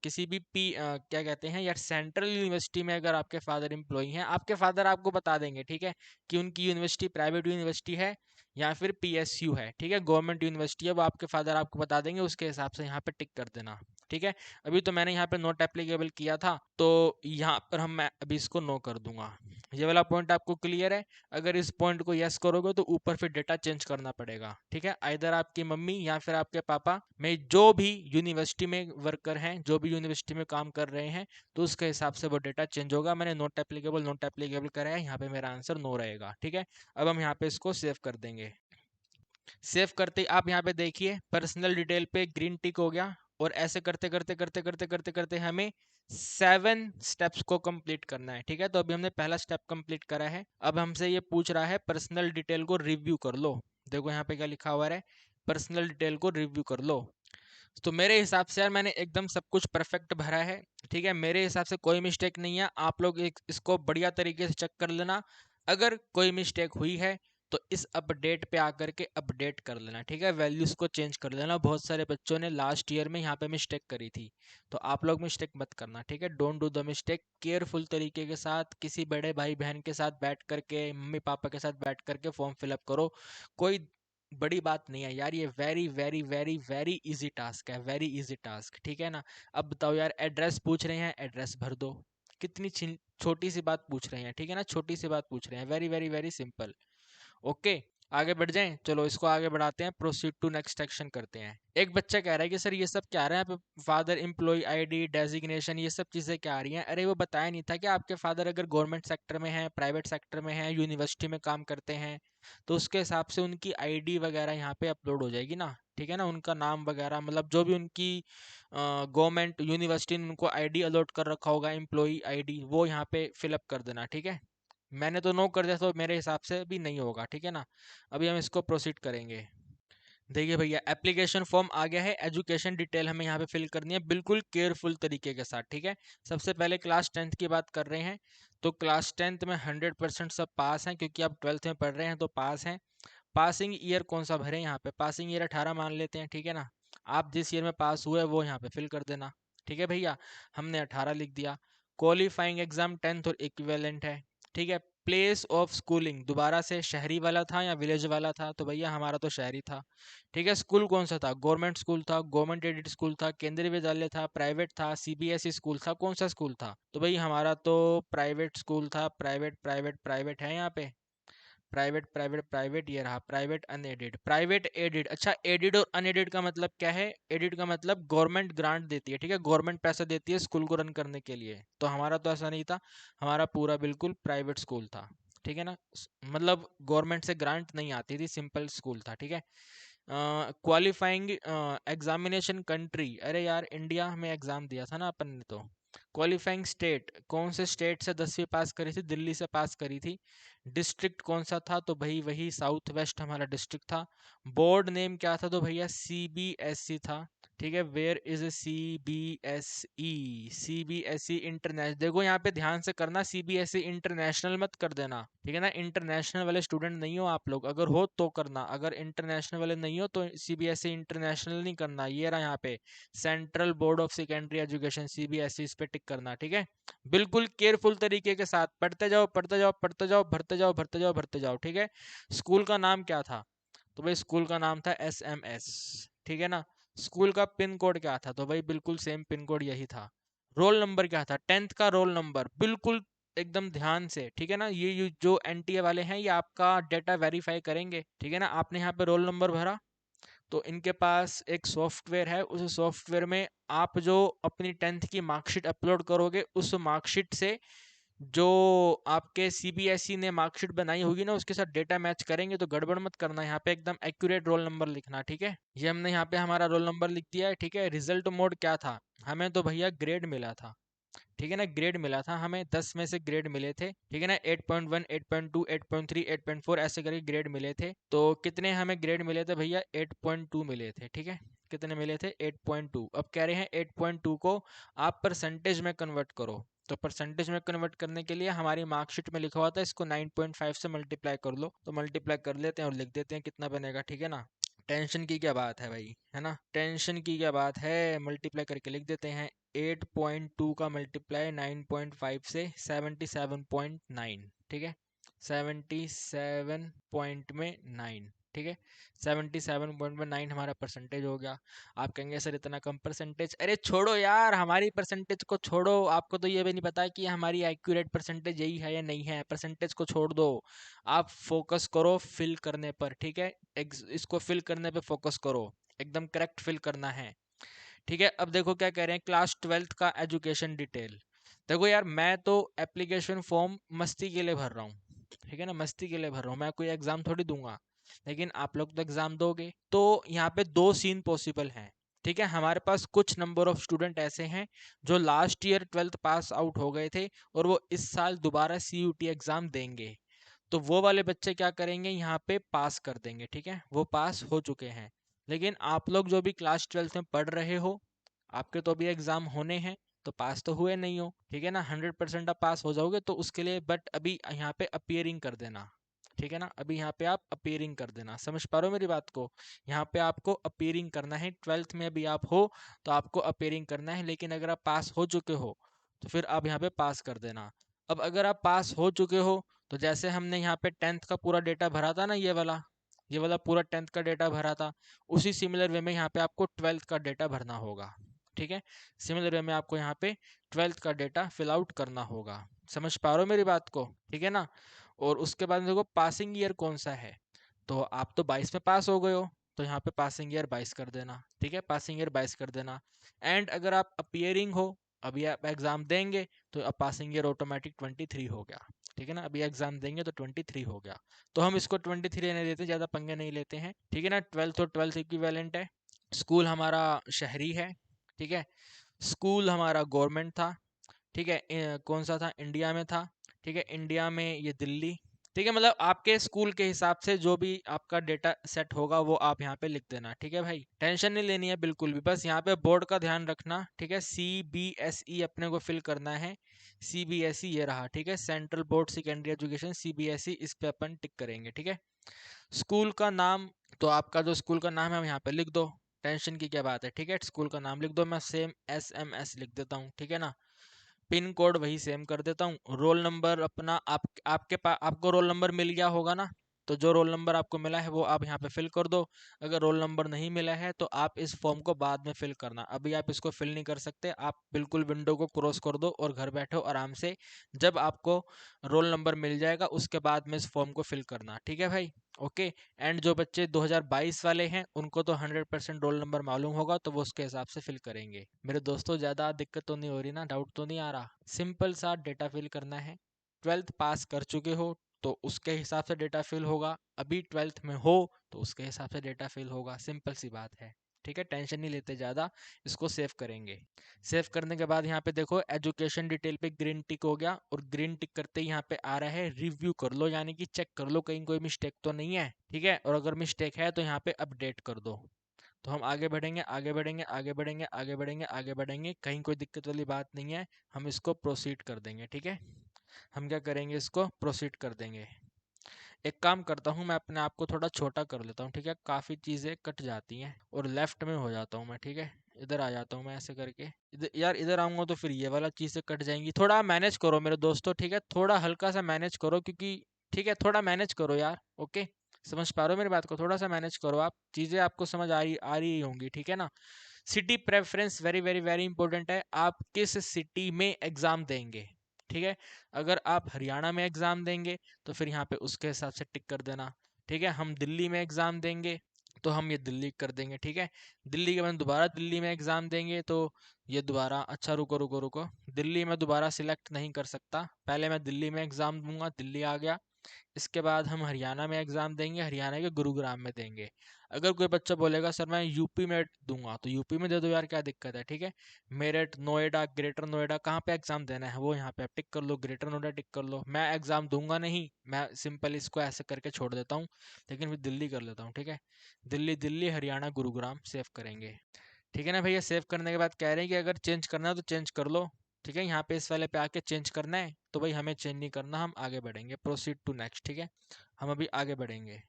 A: किसी भी क्या कहते हैं यार, सेंट्रल यूनिवर्सिटी में अगर आपके फादर एम्प्लॉई हैं, आपके फादर आपको बता देंगे, ठीक है, कि उनकी यूनिवर्सिटी प्राइवेट यूनिवर्सिटी है या फिर पीएसयू है, ठीक है, गवर्नमेंट यूनिवर्सिटी है, वो आपके फादर आपको बता देंगे, उसके हिसाब से यहाँ पे टिक कर देना, ठीक है। अभी तो मैंने यहाँ पे नॉट एप्लीकेबल किया था, तो यहाँ पर मैं अभी इसको नो कर दूंगा। ये वाला पॉइंट आपको क्लियर है? अगर इस पॉइंट को यस करोगे तो ऊपर फिर डेटा चेंज करना पड़ेगा, ठीक है। आइदर आपकी मम्मी या फिर आपके पापा में जो भी यूनिवर्सिटी में वर्कर हैं, जो भी यूनिवर्सिटी में काम कर रहे हैं, तो उसके हिसाब से वो डेटा चेंज होगा। मैंने नॉट एप्लीकेबल करा है, यहाँ पे मेरा आंसर नो रहेगा, ठीक है। अब हम यहाँ पे इसको सेव कर देंगे। सेव करते आप यहाँ पे देखिए पर्सनल डिटेल पे ग्रीन टिक हो गया, और ऐसे करते करते करते करते करते करते हमें 7 स्टेप्स को कंप्लीट करना है, ठीक है। तो अभी हमने पहला स्टेप कंप्लीट करा है। अब हमसे ये पूछ रहा है पर्सनल डिटेल को रिव्यू कर लो। देखो यहाँ पे क्या लिखा हुआ है, पर्सनल डिटेल को रिव्यू कर लो। तो मेरे हिसाब से यार मैंने एकदम सब कुछ परफेक्ट भरा है, ठीक है, मेरे हिसाब से कोई मिस्टेक नहीं है। आप लोग इसको बढ़िया तरीके से चेक कर लेना। अगर कोई मिस्टेक हुई है तो इस अपडेट पे आकर के अपडेट कर लेना, ठीक है, वैल्यूज को चेंज कर लेना। बहुत सारे बच्चों ने लास्ट ईयर में यहाँ पे मिस्टेक करी थी, तो आप लोग मिस्टेक मत करना, ठीक है। Don't do the mistake. Careful तरीके के साथ किसी बड़े भाई बहन के साथ बैठ करके, मम्मी पापा के साथ बैठ करके फॉर्म फिलअप करो। कोई बड़ी बात नहीं है यार, ये very very very very easy task है, वेरी इजी टास्क, ठीक है ना। अब बताओ यार, एड्रेस पूछ रहे हैं, एड्रेस भर दो। कितनी छोटी सी बात पूछ रहे हैं, ठीक है ना, छोटी सी बात पूछ रहे हैं, very very very simple. Okay, आगे बढ़ जाएं, चलो इसको आगे बढ़ाते हैं, प्रोसीड टू नेक्स्ट एक्शन करते हैं। एक बच्चा कह रहा है कि सर ये सब क्या आ रहा है, फादर एम्प्लॉय आईडी डेजिग्नेशन, ये सब चीजें क्या आ रही हैं। अरे वो बताया नहीं था कि आपके फादर अगर गवर्नमेंट सेक्टर में है, प्राइवेट सेक्टर में है, यूनिवर्सिटी में काम करते हैं, तो उसके हिसाब से उनकी आईडी वगैरह यहाँ पे अपलोड हो जाएगी ना, ठीक है ना। उनका नाम वगैरह, मतलब जो भी उनकी गवर्नमेंट यूनिवर्सिटी ने उनको आईडी अलॉट कर रखा होगा, एम्प्लॉय आईडी, वो यहाँ पे फिलअप कर देना, ठीक है। मैंने तो नो कर दिया, तो मेरे हिसाब से भी नहीं होगा, ठीक है ना। अभी हम इसको प्रोसीड करेंगे। देखिए भैया, एप्लीकेशन फॉर्म आ गया है, एजुकेशन डिटेल हमें यहाँ पे फिल करनी है बिल्कुल केयरफुल तरीके के साथ, ठीक है। सबसे पहले क्लास 10th की बात कर रहे हैं, तो क्लास 10th में 100% सब पास हैं, क्योंकि आप 12th में पढ़ रहे हैं तो पास हैं। पासिंग ईयर कौन सा भरे, यहाँ पे पासिंग ईयर 18 मान लेते हैं, ठीक है ना। आप जिस ईयर में पास हुए वो यहाँ पे फिल कर देना, ठीक है भैया। हमने 18 लिख दिया। क्वालिफाइंग एग्जाम 10th और इक्विवेलेंट है, ठीक है। प्लेस ऑफ स्कूलिंग दोबारा से शहरी वाला था या विलेज वाला था, तो भैया हमारा तो शहरी था, ठीक है। स्कूल कौन सा था, गवर्नमेंट स्कूल था, गवर्नमेंट एडेड स्कूल था, केंद्रीय विद्यालय था, प्राइवेट था, सीबीएसई स्कूल था, कौन सा स्कूल था, तो भाई हमारा तो प्राइवेट स्कूल था। प्राइवेट प्राइवेट प्राइवेट है यहाँ पे, प्राइवेट प्राइवेट प्राइवेट, ये रहा प्राइवेट अनएडेड, प्राइवेट एडेड। अच्छा, एडेड और अनएडेड का मतलब क्या है? एडेड का मतलब गवर्नमेंट ग्रांट देती है, ठीक है, गवर्नमेंट पैसा देती है स्कूल को रन करने के लिए। तो हमारा तो ऐसा नहीं था, हमारा पूरा बिल्कुल प्राइवेट स्कूल था, ठीक है ना। मतलब गवर्नमेंट से ग्रांट नहीं आती थी, सिंपल स्कूल था, ठीक है। क्वालिफाइंग एग्जामिनेशन कंट्री, अरे यार इंडिया में एग्जाम दिया था ना अपन ने, तो क्वालिफाइंग स्टेट, कौन से स्टेट से 10वीं पास करी थी? दिल्ली से पास करी थी। डिस्ट्रिक्ट कौन सा था? तो भाई वही साउथ वेस्ट हमारा डिस्ट्रिक्ट था। बोर्ड नेम क्या था? तो भैया सीबीएसई था, ठीक है, वेयर इज CBSE इंटरनेशनल, देखो यहाँ पे ध्यान से करना, CBSE इंटरनेशनल मत कर देना, ठीक है ना। इंटरनेशनल वाले स्टूडेंट नहीं हो आप लोग, अगर हो तो करना, अगर इंटरनेशनल वाले नहीं हो तो CBSE इंटरनेशनल नहीं करना। ये रहा यहाँ पे central board of secondary education, CBSE, इस पे टिक करना, ठीक है। बिल्कुल केयरफुल तरीके के साथ पढ़ते जाओ, पढ़ते जाओ, पढ़ते जाओ, भरते जाओ, भरते जाओ, भरते जाओ, ठीक है। स्कूल का नाम क्या था? तो भाई स्कूल का नाम था SMS, ठीक है ना। स्कूल का पिन कोड क्या था? तो भाई बिल्कुल सेम पिन कोड यही था। रोल नंबर क्या था? 10th का रोल नंबर, बिल्कुल एकदम ध्यान से, ठीक है ना। ये जो NTA वाले हैं ये आपका डेटा वेरीफाई करेंगे, ठीक है ना। आपने यहाँ पे रोल नंबर भरा, तो इनके पास एक सॉफ्टवेयर है, उस सॉफ्टवेयर में आप जो अपनी 10th की मार्कशीट अपलोड करोगे, उस मार्कशीट से जो आपके CBSE ने मार्कशीट बनाई होगी ना, उसके साथ डेटा मैच करेंगे। तो गड़बड़ मत करना, यहाँ पे एकदम एक्यूरेट रोल नंबर लिखना, ठीक है। ये हमने यहाँ पे हमारा रोल नंबर लिख दिया है, ठीक है। रिजल्ट मोड क्या था? हमें तो भैया ग्रेड मिला था, ठीक है ना। ग्रेड मिला था हमें, 10 में से ग्रेड मिले थे, ठीक है ना। 8.1, 8.2, 8.3, 8.4 ऐसे करके ग्रेड मिले थे। तो कितने हमें ग्रेड मिले थे भैया? 8.2 मिले थे, ठीक है। कितने मिले थे? 8.2। अब कह रहे हैं 8.2 को आप परसेंटेज में कन्वर्ट करो। तो परसेंटेज में कन्वर्ट करने के लिए हमारी मार्कशीट में लिखा हुआ था इसको 9.5 से मल्टीप्लाई कर लो, तो मल्टीप्लाई कर लेते हैं और लिख देते हैं कितना बनेगा, ठीक है ना। टेंशन की क्या बात है भाई, है ना, टेंशन की क्या बात है, मल्टीप्लाई करके लिख देते हैं। 8.2 का मल्टीप्लाई 9.5 से 77.9, ठीक है। 77 पॉइंट में 9, ठीक है। 77 पॉइंट में 9 हमारा परसेंटेज हो गया। आप कहेंगे सर इतना कम परसेंटेज, अरे छोड़ो यार, हमारी परसेंटेज को छोड़ो, आपको तो ये भी नहीं पता कि हमारी एक्यूरेट परसेंटेज यही है या नहीं है। परसेंटेज को छोड़ दो, आप फोकस करो फिल करने पर, ठीक है। इसको फिल करने पे फोकस करो, एकदम करेक्ट फिल करना है, ठीक है। अब देखो क्या कह रहे हैं, क्लास 12th का एजुकेशन डिटेल। देखो यार, मैं तो एप्लीकेशन फॉर्म मस्ती के लिए भर रहा हूँ, ठीक है ना, मस्ती के लिए भर रहा हूँ, मैं कोई एग्जाम थोड़ी दूंगा। लेकिन आप लोग तो एग्जाम दोगे। तो यहाँ पे दो सीन पॉसिबल हैं, ठीक है। हमारे पास कुछ नंबर ऑफ स्टूडेंट ऐसे हैं जो last year 12th pass out हो गए थे और वो इस साल दोबारा CUT एग्जाम देंगे। तो वो वाले बच्चे क्या करेंगे, यहाँ पे पास कर देंगे, ठीक है, वो पास हो चुके हैं। लेकिन आप लोग जो भी क्लास 12th में पढ़ रहे हो, आपके तो अभी एग्जाम होने हैं, तो पास तो हुए नहीं हो, ठीक है ना। 100% आप पास हो जाओगे तो उसके लिए बट अभी यहाँ पे अपियरिंग कर देना, ठीक है ना। अभी यहाँ पे आप अपियरिंग कर देना, समझ पा रहे हो मेरी बात को। यहाँ पे आपको अपियरिंग करना है, 12th में अभी आप हो तो आपको अपियरिंग करना है। लेकिन अगर आप पास हो चुके हो तो फिर आप यहाँ पे पास कर देना। अब अगर आप पास हो चुके हो तो जैसे हमने यहाँ पे 10th का पूरा डेटा भरा था ना, ये वाला पूरा 10th का डेटा भरा था, उसी सिमिलर वे में यहाँ पे आपको 12th का डेटा भरना होगा, ठीक है। सिमिलर वे में आपको यहाँ पे 12th का डेटा फिल आउट करना होगा, समझ पा रहे हो मेरी बात को, ठीक है ना। और उसके बाद देखो पासिंग ईयर कौन सा है, तो आप तो 22 में पास हो गए हो, तो यहाँ पे पासिंग ईयर 22 कर देना, ठीक है, पासिंग ईयर 22 कर देना। एंड अगर आप अपियरिंग हो, अभी आप एग्जाम देंगे, तो अब पासिंग ईयर ऑटोमेटिक 23 हो गया, ठीक है ना। अभी एग्जाम देंगे तो 23 हो गया, तो हम इसको 23 नहीं लेते, ज़्यादा पंगे नहीं लेते हैं, ठीक है ना। 12th और 12th इक्विवेलेंट है। स्कूल हमारा शहरी है, ठीक है। स्कूल हमारा गवर्नमेंट था, ठीक है। कौन सा था? इंडिया में था, ठीक है। इंडिया में ये दिल्ली, ठीक है। मतलब आपके स्कूल के हिसाब से जो भी आपका डेटा सेट होगा वो आप यहाँ पे लिख देना, ठीक है भाई। टेंशन नहीं लेनी है बिल्कुल भी, बस यहाँ पे बोर्ड का ध्यान रखना, ठीक है। CBSE अपने को फिल करना है। CBSE ये रहा, ठीक है, central board secondary education, CBSE, इस पे अपन टिक करेंगे, ठीक है। स्कूल का नाम, तो आपका जो स्कूल का नाम है हम यहाँ पे लिख दो, टेंशन की क्या बात है, ठीक है। स्कूल का नाम लिख दो, मैं सेम SMS लिख देता हूँ, ठीक है ना। पिन कोड वही सेम कर देता हूँ। रोल नंबर अपना आपके पास, आपको रोल नंबर मिल गया होगा ना, तो जो रोल नंबर आपको मिला है वो आप यहाँ पे फिल कर दो। अगर रोल नंबर नहीं मिला है तो आप इस फॉर्म को बाद में फिल करना, अभी आप इसको फिल नहीं कर सकते। आप बिल्कुल विंडो को क्रॉस कर दो और घर बैठो आराम से, जब आपको रोल नंबर मिल जाएगा उसके बाद में इस फॉर्म को फिल करना, ठीक है भाई, ओके। एंड जो बच्चे 2022 वाले हैं उनको तो 100% रोल नंबर मालूम होगा, तो वो उसके हिसाब से फिल करेंगे। मेरे दोस्तों ज़्यादा दिक्कत तो नहीं हो रही ना, डाउट तो नहीं आ रहा? सिंपल सा डेटा फिल करना है। 12th पास कर चुके हो तो उसके हिसाब से डेटा फिल होगा, अभी 12th में हो तो उसके हिसाब से डेटा फिल होगा, सिंपल सी बात है, ठीक है। टेंशन नहीं लेते ज़्यादा, इसको सेव करेंगे। सेव करने के बाद यहाँ पे देखो एजुकेशन डिटेल पे ग्रीन टिक हो गया, और ग्रीन टिक करते ही यहाँ पे आ रहा है रिव्यू कर लो, यानी कि चेक कर लो कहीं कोई मिस्टेक तो नहीं है, ठीक है। और अगर मिस्टेक है तो यहाँ पे अपडेट कर दो, तो हम आगे बढ़ेंगे, आगे बढ़ेंगे, आगे बढ़ेंगे, आगे बढ़ेंगे, आगे बढ़ेंगे, कहीं कोई दिक्कत वाली बात नहीं है, हम इसको प्रोसीड कर देंगे। ठीक है, हम क्या करेंगे, इसको प्रोसीड कर देंगे। एक काम करता हूँ, मैं अपने आप को थोड़ा छोटा कर लेता हूँ। ठीक है, काफ़ी चीज़ें कट जाती हैं और लेफ्ट में हो जाता हूँ मैं। ठीक है, इधर आ जाता हूँ मैं ऐसे करके। इधर यार, इधर आऊँगा तो फिर ये वाला चीज़ें कट जाएंगी। थोड़ा मैनेज करो मेरे दोस्तों। ठीक है, थोड़ा हल्का सा मैनेज करो, क्योंकि ठीक है, थोड़ा मैनेज करो यार। ओके, समझ पा रहे हो मेरी बात को? थोड़ा सा मैनेज करो आप, चीज़ें आपको समझ आ रही होंगी। ठीक है ना। City preference very very very important है। आप किस सिटी में एग्ज़ाम देंगे? ठीक है, अगर आप हरियाणा में एग्ज़ाम देंगे तो फिर यहाँ पे उसके हिसाब से टिक कर देना। ठीक है, हम दिल्ली में एग्ज़ाम देंगे तो हम ये दिल्ली कर देंगे। ठीक है, दिल्ली के बाद दोबारा दिल्ली में एग्ज़ाम देंगे तो ये दोबारा, अच्छा रुको रुको रुको, दिल्ली में दोबारा सिलेक्ट नहीं कर सकता, पहले मैं दिल्ली में एग्ज़ाम दूंगा, दिल्ली आ गया। इसके बाद हम हरियाणा में एग्ज़ाम देंगे, हरियाणा के गुरुग्राम में देंगे। अगर कोई बच्चा बोलेगा सर मैं यूपी में दूंगा, तो यूपी में दे दो यार, क्या दिक्कत है। ठीक है, मेरठ, नोएडा, ग्रेटर नोएडा, कहाँ पे एग्ज़ाम देना है वो यहाँ पे आप टिक कर लो, ग्रेटर नोएडा टिक कर लो। मैं एग्ज़ाम दूंगा नहीं, मैं सिंपल इसको ऐसे करके छोड़ देता हूँ, लेकिन फिर दिल्ली कर लेता हूँ। ठीक है, दिल्ली दिल्ली हरियाणा गुरुग्राम सेव करेंगे। ठीक है ना भैया, सेव करने के बाद कह रहे हैं कि अगर चेंज करना है तो चेंज कर लो। ठीक है, यहाँ पे इस वाले पे आके चेंज करना है तो भाई हमें चेंज नहीं करना, हम आगे बढ़ेंगे, प्रोसीड टू नेक्स्ट। ठीक है, हम अभी आगे बढ़ेंगे।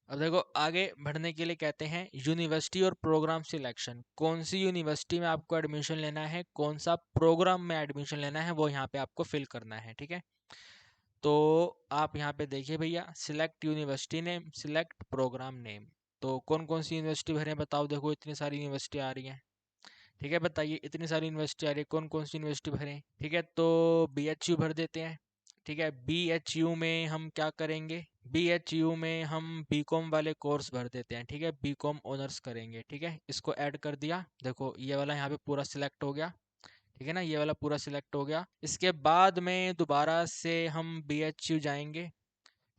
A: अब देखो, आगे बढ़ने के लिए कहते हैं यूनिवर्सिटी और प्रोग्राम सिलेक्शन। कौन सी यूनिवर्सिटी में आपको एडमिशन लेना है, कौन सा प्रोग्राम में एडमिशन लेना है, वो यहाँ पे आपको फिल करना है। ठीक है, तो आप यहाँ पे देखिए भैया, select university name, select program name. तो कौन कौन सी यूनिवर्सिटी भरें बताओ, देखो इतनी सारी यूनिवर्सिटी आ रही हैं। ठीक है, बताइए, इतनी सारी यूनिवर्सिटी आ रही है, कौन कौन सी यूनिवर्सिटी भरें? ठीक है, तो BHU भर देते हैं। ठीक है, BHU में हम क्या करेंगे, BHU में हम बीकॉम वाले कोर्स भर देते हैं। ठीक है, बीकॉम ऑनर्स करेंगे। ठीक है, इसको ऐड कर दिया, देखो ये वाला यहाँ पे पूरा सिलेक्ट हो गया। ठीक है ना, ये वाला पूरा सिलेक्ट हो गया। इसके बाद में दोबारा से हम BHU जाएंगे।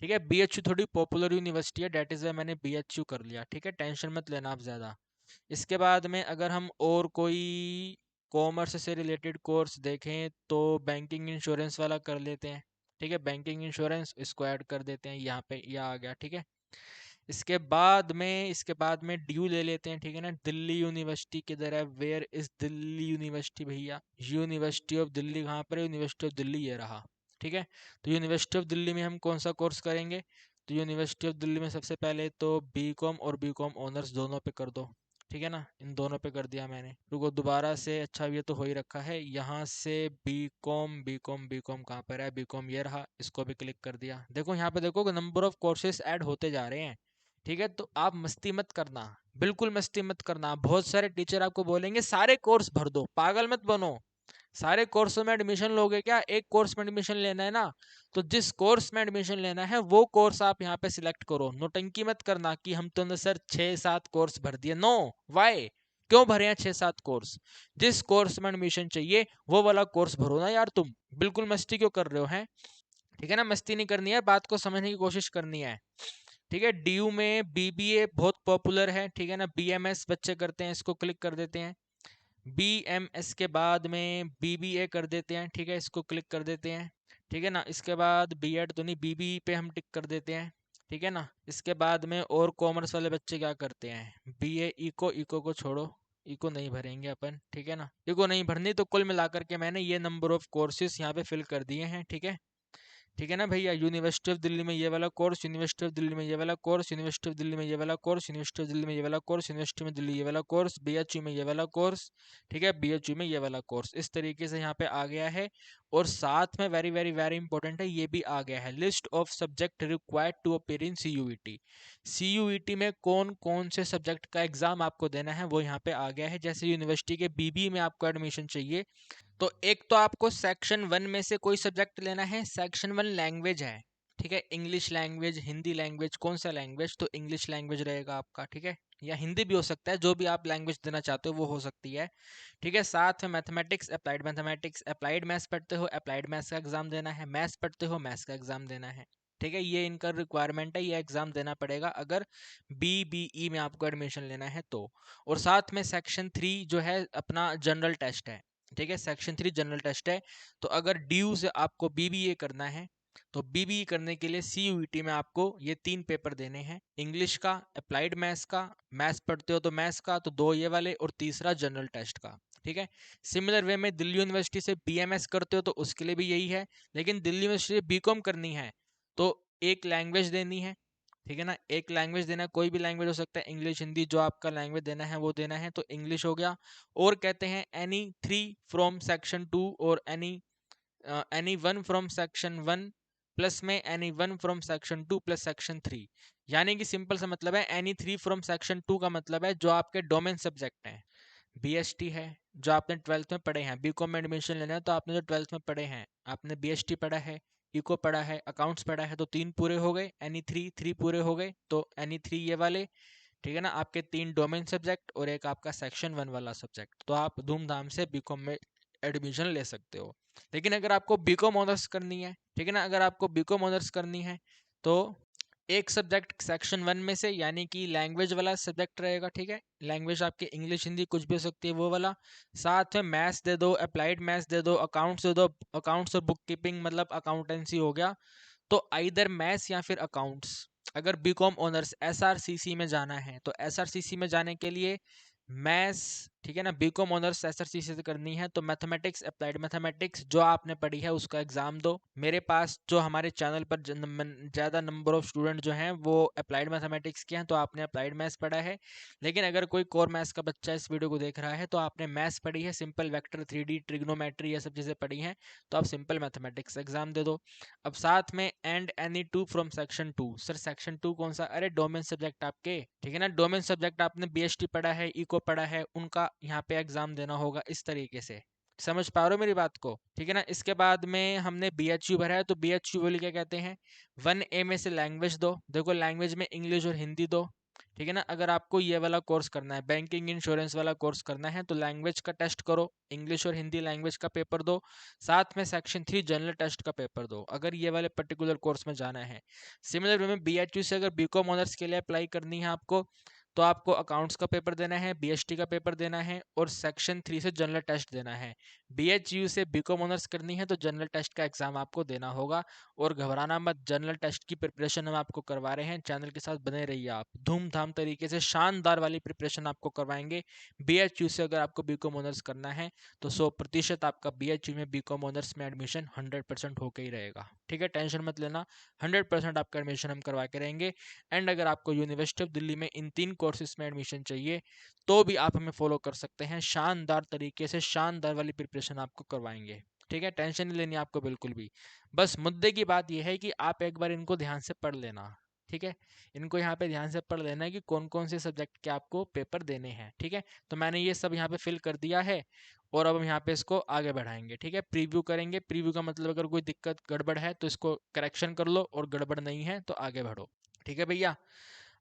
A: ठीक है, BHU थोड़ी पॉपुलर यूनिवर्सिटी है, डेट इज़ वाई मैंने BHU कर लिया। ठीक है, टेंशन मत लेना आप ज़्यादा। इसके बाद में अगर हम और कोई कॉमर्स से रिलेटेड कोर्स देखें तो बैंकिंग इंश्योरेंस वाला कर लेते हैं। ठीक है, बैंकिंग इंश्योरेंस, इसको ऐड कर देते हैं यहाँ पे, यह आ गया। ठीक है, इसके बाद में ड्यू ले लेते हैं। ठीक है ना, दिल्ली यूनिवर्सिटी किधर है, वेयर इज दिल्ली यूनिवर्सिटी भैया, यूनिवर्सिटी ऑफ दिल्ली कहाँ पर है, यूनिवर्सिटी ऑफ दिल्ली ये रहा। ठीक है, तो यूनिवर्सिटी ऑफ दिल्ली में हम कौन सा कोर्स करेंगे, तो यूनिवर्सिटी ऑफ दिल्ली में सबसे पहले तो बीकॉम और बीकॉम ऑनर्स दोनों पे कर दो। ठीक है ना, इन दोनों पे कर दिया मैंने। रुको दोबारा से, अच्छा ये तो हो ही रखा है, यहाँ से बीकॉम बीकॉम बीकॉम कहाँ पर है, बीकॉम ये रहा, इसको भी क्लिक कर दिया। देखो यहाँ पे देखो, नंबर ऑफ कोर्सेज ऐड होते जा रहे हैं। ठीक है, तो आप मस्ती मत करना, बिल्कुल मस्ती मत करना। बहुत सारे टीचर आपको बोलेंगे सारे कोर्स भर दो, पागल मत बनो। सारे कोर्सों में एडमिशन लोगे क्या, एक कोर्स में एडमिशन लेना है ना, तो जिस कोर्स में एडमिशन लेना है वो कोर्स आप यहाँ पे सिलेक्ट करो। नोटंकी मत करना कि हम तुमने सर 6-7 कोर्स भर दिए, नो, वाई, क्यों भरे हैं 6-7 कोर्स? जिस कोर्स में एडमिशन चाहिए वो वाला कोर्स भरो ना यार, तुम बिल्कुल मस्ती क्यों कर रहे हो हैं? ठीक है ना, मस्ती नहीं करनी है, बात को समझने की कोशिश करनी है। ठीक है, DU में BBA बहुत पॉपुलर है। ठीक है ना, BMS बच्चे करते हैं, इसको क्लिक कर देते हैं। BMS के बाद में BBA कर देते हैं। ठीक है, इसको क्लिक कर देते हैं। ठीक है ना, इसके बाद B.Ed तो नहीं, BBE पे हम टिक कर देते हैं। ठीक है ना, इसके बाद में और कॉमर्स वाले बच्चे क्या करते हैं, BA इको, इको को छोड़ो, इको नहीं भरेंगे अपन। ठीक है ना, इको नहीं भरनी, तो कुल मिलाकर के मैंने ये नंबर ऑफ कोर्सेज यहाँ पे फिल कर दिए हैं। ठीक है, ठीक है ना भैया, यूनिवर्सिटी ऑफ दिल्ली में ये वाला कोर्स, यूनिवर्सिटी ऑफ दिल्ली में ये वाला कोर्स, यूनिवर्सिटी ऑफ दिल्ली में ये वाला कोर्स, यूनिवर्सिटी ऑफ दिल्ली में ये वाला कोर्स, यूनिवर्सिटी में दिल्ली ये वाला कोर्स, BHU में ये वाला कोर्स। ठीक है, BHU में ये वाला कोर्स, इस तरीके से यहाँ पे आ गया है। और साथ में वेरी वेरी वेरी इंपॉर्टेंट है, ये भी आ गया है, list of subject required to appear in CUET। CUET में कौन कौन से सब्जेक्ट का एग्जाम आपको देना है वो यहाँ पे आ गया है। जैसे यूनिवर्सिटी के BBA में आपको एडमिशन चाहिए, तो एक तो आपको सेक्शन 1 में से कोई सब्जेक्ट लेना है। सेक्शन 1 लैंग्वेज है। ठीक है, इंग्लिश लैंग्वेज, हिंदी लैंग्वेज, कौन सा लैंग्वेज, तो इंग्लिश लैंग्वेज रहेगा आपका। ठीक है, या हिंदी भी हो सकता है, जो भी आप लैंग्वेज देना चाहते हो वो हो सकती है। ठीक है, साथ में mathematics, applied mathematics, applied maths पढ़ते हो, अप्लाइड मैथ्स का एग्जाम देना है, मैथ्स पढ़ते हो, मैथ्स का एग्जाम देना है। ठीक है, ये इनका रिक्वायरमेंट है, ये एग्जाम देना पड़ेगा अगर BBE में आपको एडमिशन लेना है तो। और साथ में सेक्शन 3 जो है अपना जनरल टेस्ट है। ठीक है, सेक्शन 3 जनरल टेस्ट है। तो अगर DU से आपको BBA करना है तो बीबीई करने के लिए सीयूईटी में आपको ये 3 पेपर देने हैं, इंग्लिश का, अप्लाइड मैथ्स का, मैथ्स पढ़ते हो तो मैथ्स का, तो 2 ये वाले, और तीसरा जनरल टेस्ट का। ठीक है। सिमिलर वे में दिल्ली यूनिवर्सिटी से बीएमएस करते हो तो उसके लिए भी यही है, लेकिन दिल्ली यूनिवर्सिटी से बीकॉम करनी है तो एक लैंग्वेज देनी है। ठीक है ना, एक लैंग्वेज देना है, कोई भी लैंग्वेज हो सकता है, इंग्लिश हिंदी, जो आपका लैंग्वेज देना है वो देना है, तो इंग्लिश हो गया। और कहते हैं एनी 3 फ्रॉम सेक्शन 2 और एनी 1 फ्रॉम सेक्शन 1 प्लस में any 1 from section 2 plus section 3। यानी कि सिंपल सा मतलब है एनी 3 फ्रॉम सेक्शन 2 का मतलब है जो आपके डोमेन सब्जेक्ट हैं। बीएसटी है जो आपने 12th में पढ़े हैं, बीकॉम में एडमिशन लेना है तो आपने जो 12th में पढ़े हैं, आपने बीएसटी पढ़ा है, इको पढ़ा है, अकाउंट्स पढ़ा है, तो 3 पूरे हो गए, एनी 3 पूरे हो गए, तो एनी 3 ये वाले। ठीक है ना, आपके 3 डोमेन सब्जेक्ट और एक आपका सेक्शन 1 वाला सब्जेक्ट, तो आप धूमधाम से बीकॉम में एडमिशन ले सकते हो। लेकिन अगर आपको बीकॉम ऑनर्स करनी है, ठीक है ना, अगर आपको बीकॉम ऑनर्स करनी है तो एक सब्जेक्ट सेक्शन 1 में से, यानी कि लैंग्वेज वाला सब्जेक्ट रहेगा। ठीक है, लैंग्वेज आपके इंग्लिश हिंदी कुछ भी हो सकती है वो वाला, साथ में मैथ्स दे दो, अप्लाइड मैथ्स दे दो, अकाउंट्स दे दो, अकाउंट्स और बुक कीपिंग मतलब अकाउंटेंसी हो गया, तो आइदर मैथ्स या फिर अकाउंट्स। अगर बीकॉम ऑनर्स एसआरसीसी में जाना है तो एसआरसीसी में जाने के लिए मैथ्स, ठीक है ना, बीकॉम ऑनर्स एसआरसीसी से करनी है तो मैथमेटिक्स, अप्लाइड मैथमेटिक्स जो आपने पढ़ी है उसका एग्जाम दो। मेरे पास जो हमारे चैनल पर ज़्यादा नंबर ऑफ स्टूडेंट जो हैं वो अप्लाइड मैथमेटिक्स के हैं, तो आपने अप्लाइड मैथ्स पढ़ा है। लेकिन अगर कोई कोर मैथ्स का बच्चा इस वीडियो को देख रहा है तो आपने मैथ्स पढ़ी है, सिंपल वेक्टर, 3D ट्रिग्नोमेट्री, ये सब चीज़ें पढ़ी हैं, तो आप सिंपल मैथमेटिक्स एग्जाम दे दो। अब साथ में and any 2 from section 2। Sir section 2 कौन सा? अरे डोमेन सब्जेक्ट आपके, ठीक है ना, डोमेन सब्जेक्ट आपने बीएसटी पढ़ा है, इको पढ़ा है, उनका यहाँ पे एग्जाम देना होगा इस तरीके से। समझ पा रहे हो मेरी बात को? ठीक है ना। इसके बाद में हमने बीएचयू भरा है, तो बीएचयू बोली क्या कहते हैं, 1A में से लैंग्वेज दो। देखो लैंग्वेज में इंग्लिश और हिंदी दो। ठीक है ना, अगर आपको ये वाला कोर्स करना है, बैंकिंग इंश्योरेंस वाला कोर्स करना है, तो लैंग्वेज का टेस्ट करो, इंग्लिश और हिंदी लैंग्वेज का पेपर दो, साथ में सेक्शन 3 जनरल टेस्ट का पेपर दो, अगर ये वाले पर्टिकुलर कोर्स में जाना है। सिमिलर वे में बीएचयू से अगर बीकॉम ऑनर्स के लिए अप्लाई करनी है आपको, तो आपको अकाउंट्स का पेपर देना है, बीएसटी का पेपर देना है, और सेक्शन 3 से जनरल टेस्ट देना है। बीएचयू से बीकॉम ऑनर्स करनी है तो जनरल टेस्ट का एग्जाम आपको देना होगा। और घबराना मत, जनरल टेस्ट की प्रिपरेशन हम आपको करवा रहे हैं, चैनल के साथ बने रहिए आप, धूमधाम तरीके से शानदार वाली प्रिपरेशन आपको करवाएंगे। बीएचयू से अगर आपको बीकॉम ऑनर्स करना है तो 100% आपका बीएचयू में बीकॉम ऑनर्स में एडमिशन 100% होकर ही रहेगा। ठीक है, टेंशन मत लेना, 100% आपका एडमिशन हम करवा के रहेंगे। एंड अगर आपको यूनिवर्सिटी ऑफ दिल्ली में इन 3 कोर्सेज में एडमिशन चाहिए तो भी आप हमें फॉलो कर सकते हैं, शानदार तरीके से शानदार वाली प्रिपरेशन आपको करवाएंगे। ठीक है, टेंशन नहीं लेनी आपको बिल्कुल भी। बस मुद्दे की बात यह है कि आप एक बार इनको ध्यान से पढ़ लेना। ठीक है, इनको यहाँ पे ध्यान से पढ़ लेना है कि कौन कौन से सब्जेक्ट के आपको पेपर देने हैं। ठीक है, तो मैंने ये सब यहाँ पे फिल कर दिया है और अब हम यहाँ पे इसको आगे बढ़ाएंगे। ठीक है, प्रीव्यू करेंगे। प्रीव्यू का मतलब अगर कोई दिक्कत गड़बड़ है तो इसको करेक्शन कर लो, और गड़बड़ नहीं है तो आगे बढ़ो। ठीक है भैया,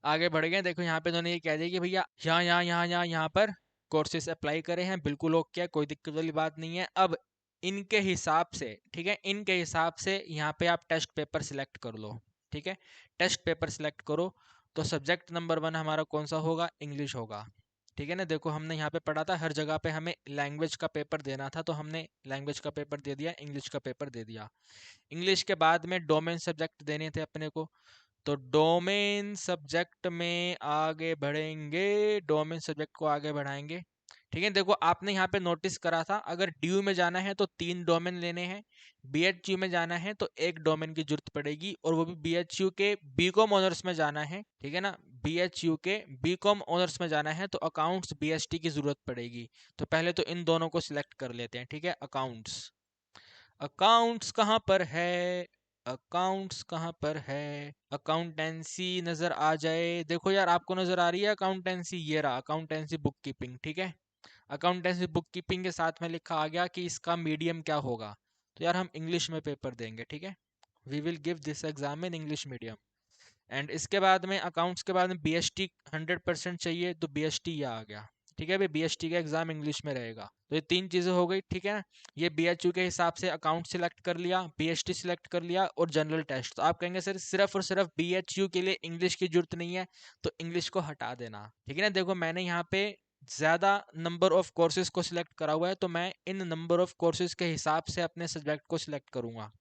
A: आगे बढ़ गए। देखो यहाँ पे उन्होंने ये कह दिया कि भैया यहाँ यहाँ यहाँ यहाँ यहाँ पर कोर्सेज अप्लाई करे हैं, बिल्कुल ओके है, कोई दिक्कत वाली बात नहीं है। अब इनके हिसाब से, ठीक है, इनके हिसाब से यहाँ पे आप टेस्ट पेपर सिलेक्ट कर लो। ठीक है, टेस्ट पेपर सिलेक्ट करो, तो सब्जेक्ट नंबर 1 हमारा कौन सा होगा? इंग्लिश होगा। ठीक है ना, देखो हमने यहाँ पे पढ़ा था हर जगह पे हमें लैंग्वेज का पेपर देना था, तो हमने लैंग्वेज का पेपर दे दिया, इंग्लिश का पेपर दे दिया। इंग्लिश के बाद में डोमेन सब्जेक्ट देने थे अपने को, तो डोमेन सब्जेक्ट में आगे बढ़ेंगे, डोमेन सब्जेक्ट को आगे बढ़ाएंगे। ठीक है, देखो आपने यहाँ पे नोटिस करा था, अगर ड्यू में जाना है तो 3 डोमेन लेने हैं, बीएचयू में जाना है तो 1 डोमेन की जरूरत पड़ेगी, और वो भी बीएचयू के बीकॉम ऑनर्स में जाना है। ठीक है ना, बीएचयू के बीकॉम ऑनर्स में जाना है तो अकाउंट्स बीएसटी की जरूरत पड़ेगी। तो पहले तो इन दोनों को सिलेक्ट कर लेते हैं। ठीक है, अकाउंट्स, अकाउंट्स कहाँ पर है, अकाउंट्स कहाँ पर है, अकाउंटेंसी नजर आ जाए। देखो यार आपको नजर आ रही है अकाउंटेंसी, ये रहा अकाउंटेंसी बुक कीपिंग। ठीक है, अकाउंटेंसी बुक कीपिंग के साथ में लिखा आ गया कि इसका मीडियम क्या होगा, तो यार हम इंग्लिश में पेपर देंगे। ठीक है, we will give this exam in English medium. And इसके बाद में अकाउंट्स के बाद में बीएसटी 100% चाहिए, तो बीएसटी ये आ गया। ठीक है भाई, बीएसटी का एग्जाम इंग्लिश में रहेगा, तो ये 3 चीजें हो गई। ठीक है ना, ये बीएचयू के हिसाब से अकाउंट सिलेक्ट कर लिया, बीएसटी सिलेक्ट कर लिया, और जनरल टेस्ट। तो आप कहेंगे सर सिर्फ और सिर्फ बीएचयू के लिए इंग्लिश की जरूरत नहीं है, तो इंग्लिश को हटा देना। ठीक है ना, देखो मैंने यहाँ पे ज्यादा नंबर ऑफ कोर्सेज को सिलेक्ट करा हुआ है, तो मैं इन नंबर ऑफ कोर्सेज के हिसाब से अपने सब्जेक्ट को सिलेक्ट करूंगा।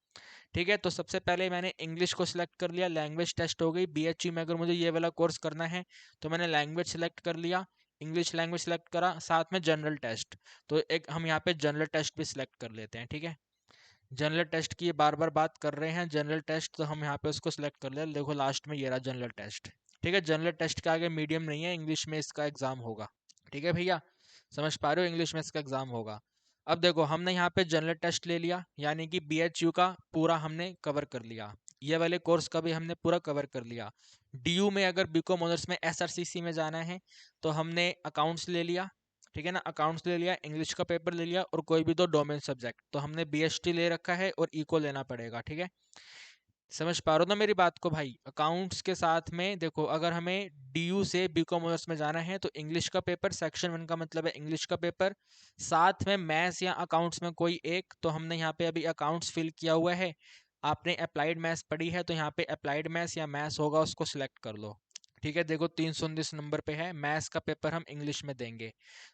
A: ठीक है। तो सबसे पहले मैंने इंग्लिश को सिलेक्ट कर लिया, लैंग्वेज टेस्ट हो गई। बीएचयू में अगर मुझे ये वाला कोर्स करना है तो मैंने लैंग्वेज सिलेक्ट कर लिया, इंग्लिश लैंग्वेज सिलेक्ट करा, साथ में जनरल टेस्ट। तो एक हम यहाँ पे जनरल टेस्ट भी सिलेक्ट कर लेते हैं, ठीक है। जनरल टेस्ट की बार बार बात कर रहे हैं, जनरल टेस्ट तो हम यहाँ पे उसको सिलेक्ट कर ले। देखो लास्ट में ये रहा जनरल टेस्ट, ठीक है। जनरल टेस्ट के आगे मीडियम नहीं है, इंग्लिश में इसका एग्जाम होगा, ठीक है भैया, समझ पा रहे हो, इंग्लिश में इसका एग्जाम होगा। अब देखो हमने यहाँ पे जनरल टेस्ट ले लिया, यानी कि बीएचयू का पूरा हमने कवर कर लिया, ये वाले कोर्स का भी हमने पूरा कवर कर लिया। डीयू में अगर बीकॉम ऑनर्स में एसआरसीसी में जाना है तो हमने अकाउंट्स ले लिया, ठीक है ना, अकाउंट्स ले लिया, इंग्लिश का पेपर ले लिया और कोई भी दो डोमेन सब्जेक्ट। तो हमने बीएसटी ले रखा है और इको लेना पड़ेगा, ठीक है। समझ पा रहे हो ना मेरी बात को भाई। अकाउंट्स के साथ में देखो, अगर हमें डीयू से बीकॉम ऑनर्स में जाना है तो इंग्लिश का पेपर, सेक्शन 1 का मतलब है इंग्लिश का पेपर, साथ में मैथ्स या अकाउंट्स में कोई एक। तो हमने यहाँ पे अभी अकाउंट्स फिल किया हुआ है। आपने अप्लाइड मैथ्स पढ़ी है तो यहाँ पे अप्लाइड मैथ्स या मैथ्स होगा, उसको सिलेक्ट कर लो, ठीक है। देखो 319 नंबर पे है, मैथ्स का पेपर हम इंग्लिश में देंगे।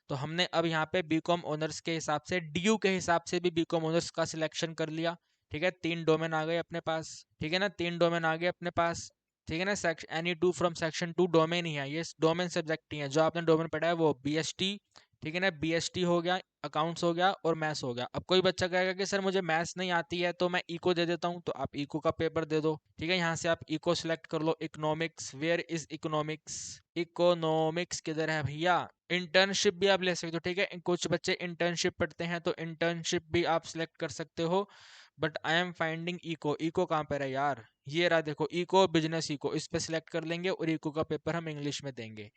A: तो हमने अब यहाँ पे बीकॉम ऑनर्स के हिसाब से, डीयू के हिसाब से भी बीकॉम ऑनर्स का सिलेक्शन कर लिया, ठीक है। 3 डोमेन आ गए अपने पास, ठीक है ना, 3 डोमेन आ गए अपने पास, ठीक है ना। Section any two from section 2 domain ही है, ये डोमेन सब्जेक्ट ही है। जो आपने डोमेन पढ़ा है वो बीएसटी, ठीक है ना, बीएसटी हो गया, अकाउंट्स हो गया और मैथ्स हो गया। अब कोई बच्चा कहेगा कि सर मुझे मैथ्स नहीं आती है तो मैं इको दे देता हूँ, तो आप इको का पेपर दे दो, ठीक है। यहाँ से आप इको सिलेक्ट कर लो। Economics, where is economics, economics किधर है भैया। इंटर्नशिप भी आप ले सकते हो, ठीक है। कुछ बच्चे इंटर्नशिप पढ़ते हैं तो इंटर्नशिप भी आप सिलेक्ट कर सकते हो, but I am finding echo. Echo कहाँ पर है यार, ये रहा देखो, इको बिजनेस इको, इस पे सिलेक्ट कर लेंगे और इको का पेपर हम इंग्लिश में देंगे।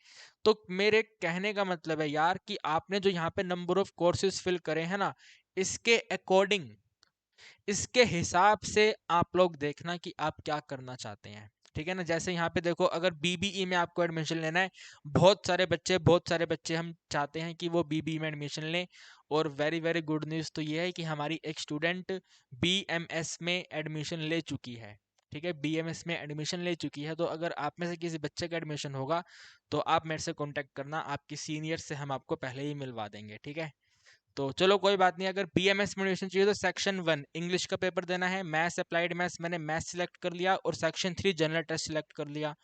A: तो मेरे कहने का मतलब है यार कि आपने जो यहाँ पे नंबर ऑफ कोर्सेज फिल करे हैं ना, इसके अकॉर्डिंग, इसके हिसाब से आप लोग देखना कि आप क्या करना चाहते हैं, ठीक है ना। जैसे यहाँ पे देखो, अगर बीबीई में आपको एडमिशन लेना है, बहुत सारे बच्चे हम चाहते हैं कि वो बीबीई में एडमिशन लें। और वेरी वेरी गुड न्यूज़ तो ये है कि हमारी एक स्टूडेंट बीएमएस में एडमिशन ले चुकी है, ठीक है, बीएमएस में एडमिशन ले चुकी है। तो अगर आप में से किसी बच्चे का एडमिशन होगा तो आप मेरे से कांटेक्ट करना, आपकी सीनियर से हम आपको पहले ही मिलवा देंगे, ठीक है। तो चलो कोई बात नहीं, अगर बीएमएस में एडमिशन चाहिए तो सेक्शन 1 इंग्लिश का पेपर देना है, मैथ्स अप्लाइड मैथ्स मैंने मैथ्स सिलेक्ट कर लिया और सेक्शन 3 जनरल टेस्ट सिलेक्ट कर लिया।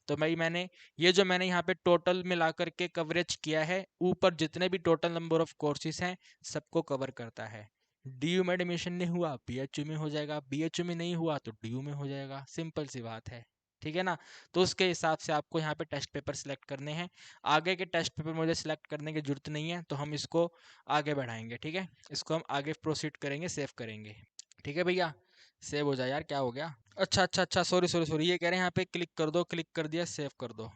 A: तो मैंने ये जो मैंने यहाँ पे टोटल मिला करके कवरेज किया है, ऊपर जितने भी टोटल नंबर ऑफ कोर्सेज हैं सबको कवर करता है। डीयू में एडमिशन नहीं हुआ बीएचयू में हो जाएगा, बीएचयू में नहीं हुआ तो डीयू में हो जाएगा, सिंपल सी बात है, ठीक है ना। तो उसके हिसाब से आपको यहाँ पे टेस्ट पेपर सिलेक्ट करने हैं। आगे के टेस्ट पेपर मुझे सिलेक्ट करने की जरूरत नहीं है, तो हम इसको आगे बढ़ाएंगे, ठीक है। इसको हम आगे प्रोसीड करेंगे, सेव करेंगे, ठीक है भैया। सेव हो जाए यार, क्या हो गया। अच्छा अच्छा अच्छा, सॉरी सॉरी सॉरी, ये कह रहे हैं यहाँ पे क्लिक कर दो, क्लिक कर दिया, सेव कर दो।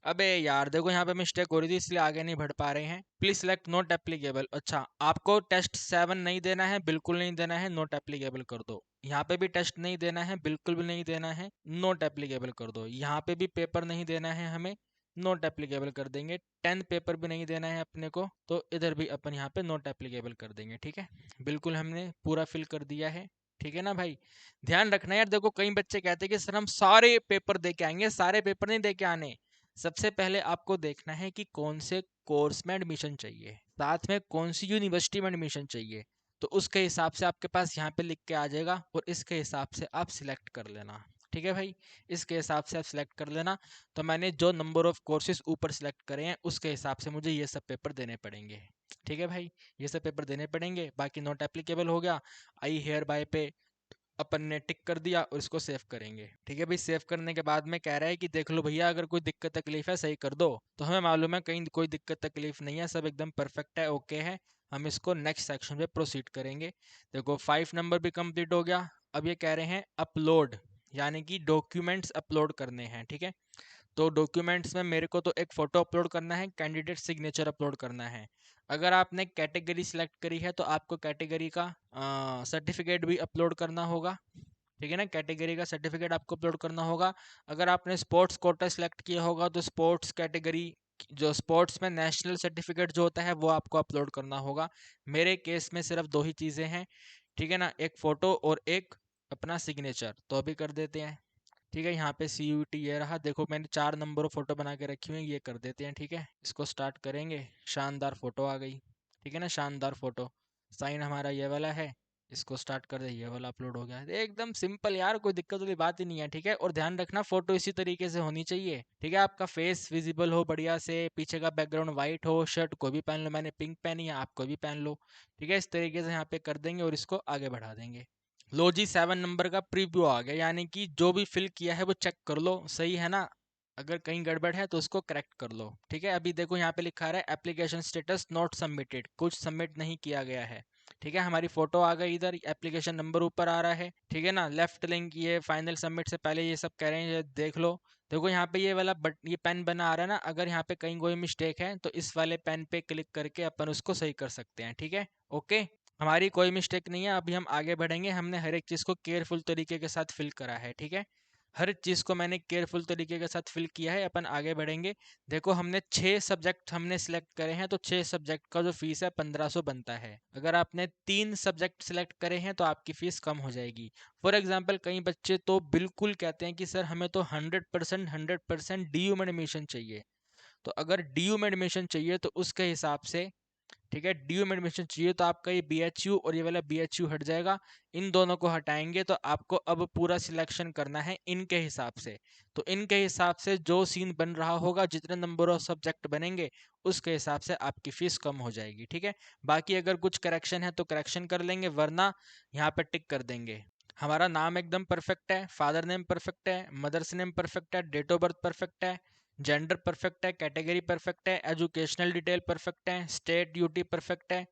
A: अबे यार देखो यहाँ पे मिस्टेक हो रही थी इसलिए आगे नहीं बढ़ पा रहे हैं। Please select not applicable. अच्छा, आपको टेस्ट 7 नहीं देना है, बिल्कुल नहीं देना है, नॉट एप्लीकेबल कर दो। यहाँ पे भी टेस्ट नहीं देना है, बिल्कुल भी नहीं देना है, नॉट एप्लीकेबल कर दो। यहाँ पे भी पेपर नहीं देना है हमें, नॉट एप्लीकेबल कर देंगे। 10 पेपर भी नहीं देना है अपने को, तो इधर भी अपन यहाँ पे नॉट एप्लीकेबल कर देंगे, ठीक है। बिल्कुल हमने पूरा फिल कर दिया है, ठीक है ना भाई। ध्यान रखना यार, देखो कई बच्चे कहते हैं कि सर हम सारे पेपर दे के आएंगे, सारे पेपर नहीं दे के आने। सबसे पहले आपको देखना है कि कौन से कोर्स में एडमिशन चाहिए, साथ में कौन सी यूनिवर्सिटी में एडमिशन चाहिए। तो उसके हिसाब से आपके पास यहाँ पे लिख के आ जाएगा और इसके हिसाब से आप सिलेक्ट कर लेना, ठीक है भाई। इसके हिसाब से आप सिलेक्ट कर लेना। तो मैंने जो नंबर ऑफ कोर्सेज ऊपर सिलेक्ट करे हैं उसके हिसाब से मुझे ये सब पेपर देने पड़ेंगे, ठीक है भाई। ये सब पेपर देने पड़ेंगे, बाकी नॉट एप्लीकेबल हो गया। आई हेयर बाय पे अपन ने टिक कर दिया और इसको सेव करेंगे, ठीक है भाई। सेव करने के बाद में कह रहा है कि देख लो भैया, अगर कोई दिक्कत तकलीफ है सही कर दो। तो हमें मालूम है कहीं कोई दिक्कत तकलीफ नहीं है, सब एकदम परफेक्ट है, ओके है। हम इसको नेक्स्ट सेक्शन पे प्रोसीड करेंगे। देखो 5 नंबर भी कंप्लीट हो गया। अब ये कह रहे हैं अपलोड, यानी कि डॉक्यूमेंट्स अपलोड करने हैं, ठीक है। तो डॉक्यूमेंट्स में मेरे को तो एक फ़ोटो अपलोड करना है, कैंडिडेट सिग्नेचर अपलोड करना है। अगर आपने कैटेगरी सिलेक्ट करी है तो आपको कैटेगरी का सर्टिफिकेट भी अपलोड करना होगा, ठीक है ना। कैटेगरी का सर्टिफिकेट आपको अपलोड करना होगा। अगर आपने स्पोर्ट्स कोटा सिलेक्ट किया होगा तो स्पोर्ट्स कैटेगरी, जो स्पोर्ट्स में नेशनल सर्टिफिकेट जो होता है वो आपको अपलोड करना होगा। मेरे केस में सिर्फ दो ही चीज़ें हैं, ठीक है ना, एक फ़ोटो और एक अपना सिग्नेचर। तो अभी कर देते हैं, ठीक है। यहाँ पे CUT ये रहा, देखो मैंने 4 नंबर फोटो बना के रखी हुई है, ये कर देते हैं, ठीक है। इसको स्टार्ट करेंगे, शानदार फोटो आ गई, ठीक है ना, शानदार फोटो। साइन हमारा ये वाला है, इसको स्टार्ट कर दे, ये वाला अपलोड हो गया। एकदम सिंपल यार, कोई दिक्कत वाली बात ही नहीं है, ठीक है। और ध्यान रखना फोटो इसी तरीके से होनी चाहिए, ठीक है। आपका फेस विजिबल हो बढ़िया से, पीछे का बैकग्राउंड व्हाइट हो, शर्ट को भी पहन लो, मैंने पिंक पहनी है, आपको भी पहन लो, ठीक है। इस तरीके से यहाँ पे कर देंगे और इसको आगे बढ़ा देंगे। लो जी, 7 नंबर का प्रीव्यू आ गया, यानी कि जो भी फिल किया है वो चेक कर लो, सही है ना। अगर कहीं गड़बड़ है तो उसको करेक्ट कर लो, ठीक है। अभी देखो यहाँ पे लिखा रहा है एप्लीकेशन स्टेटस नॉट सबमिटेड, कुछ सबमिट नहीं किया गया है, ठीक है। हमारी फोटो आ गई इधर, एप्लीकेशन नंबर ऊपर आ रहा है, ठीक है ना। लेफ्ट लिंक, ये फाइनल सबमिट से पहले ये सब कह रहे हैं, ये देख लो। देखो यहाँ पे ये वाला ये पेन बना आ रहा है ना, अगर यहाँ पे कहीं कोई मिस्टेक है तो इस वाले पेन पे क्लिक करके अपन उसको सही कर सकते हैं, ठीक है। ओके, हमारी कोई मिस्टेक नहीं है। अभी हम आगे बढ़ेंगे, हमने हर एक चीज़ को केयरफुल तरीके के साथ फिल करा है, ठीक है। हर चीज़ को मैंने केयरफुल तरीके के साथ फिल किया है। अपन आगे बढ़ेंगे। देखो हमने 6 सब्जेक्ट हमने सिलेक्ट करे हैं, तो 6 सब्जेक्ट का जो फीस है 1500 बनता है। अगर आपने 3 सब्जेक्ट सिलेक्ट करे हैं तो आपकी फ़ीस कम हो जाएगी। फॉर एग्जाम्पल कई बच्चे तो बिल्कुल कहते हैं कि सर हमें तो 100% डी यू में एडमिशन चाहिए। तो अगर डी यू में एडमिशन चाहिए तो उसके हिसाब से, ठीक है, डी यू में एडमिशन चाहिए तो आपका ये बी एच यू और ये वाला बी एच यू हट जाएगा। इन दोनों को हटाएंगे तो आपको अब पूरा सिलेक्शन करना है इनके हिसाब से। तो इनके हिसाब से जो सीन बन रहा होगा, जितने नंबर ऑफ सब्जेक्ट बनेंगे उसके हिसाब से आपकी फीस कम हो जाएगी, ठीक है। बाकी अगर कुछ करेक्शन है तो करेक्शन कर लेंगे, वरना यहाँ पे टिक कर देंगे। हमारा नाम एकदम परफेक्ट है, फादर नेम परफेक्ट है, मदर्स नेम परफेक्ट है, डेट ऑफ बर्थ परफेक्ट है, जेंडर परफेक्ट है, कैटेगरी परफेक्ट है, एजुकेशनल डिटेल परफेक्ट है, स्टेट यूटी परफेक्ट है,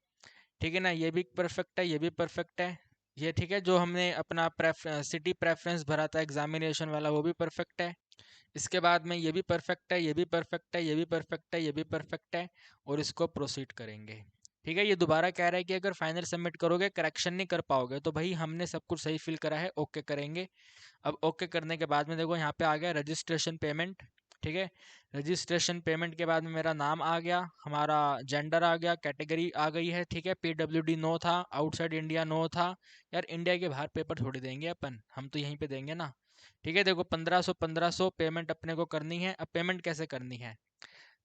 A: ठीक है ना। ये भी परफेक्ट है, ये भी परफेक्ट है, ये ठीक है। जो हमने अपना सिटी प्रेफरेंस भरा था एग्जामिनेशन वाला वो भी परफेक्ट है। इसके बाद में ये भी परफेक्ट है, ये भी परफेक्ट है, ये भी परफेक्ट है, ये भी परफेक्ट है, और इसको प्रोसीड करेंगे, ठीक है। ये दोबारा कह रहा है कि अगर फाइनल सबमिट करोगे करेक्शन नहीं कर पाओगे, तो भाई हमने सब कुछ सही फिल करा है, ओके करेंगे। अब ओके करने के बाद में देखो यहाँ पे आ गया रजिस्ट्रेशन पेमेंट, ठीक है। रजिस्ट्रेशन पेमेंट के बाद में मेरा नाम आ गया, हमारा जेंडर आ गया, कैटेगरी आ गई है, ठीक है। पीडब्ल्यूडी नो था, आउटसाइड इंडिया नो था। यार इंडिया के बाहर पेपर थोड़ी देंगे अपन, हम तो यहीं पे देंगे ना, ठीक है। देखो 1500 पेमेंट अपने को करनी है। अब पेमेंट कैसे करनी है,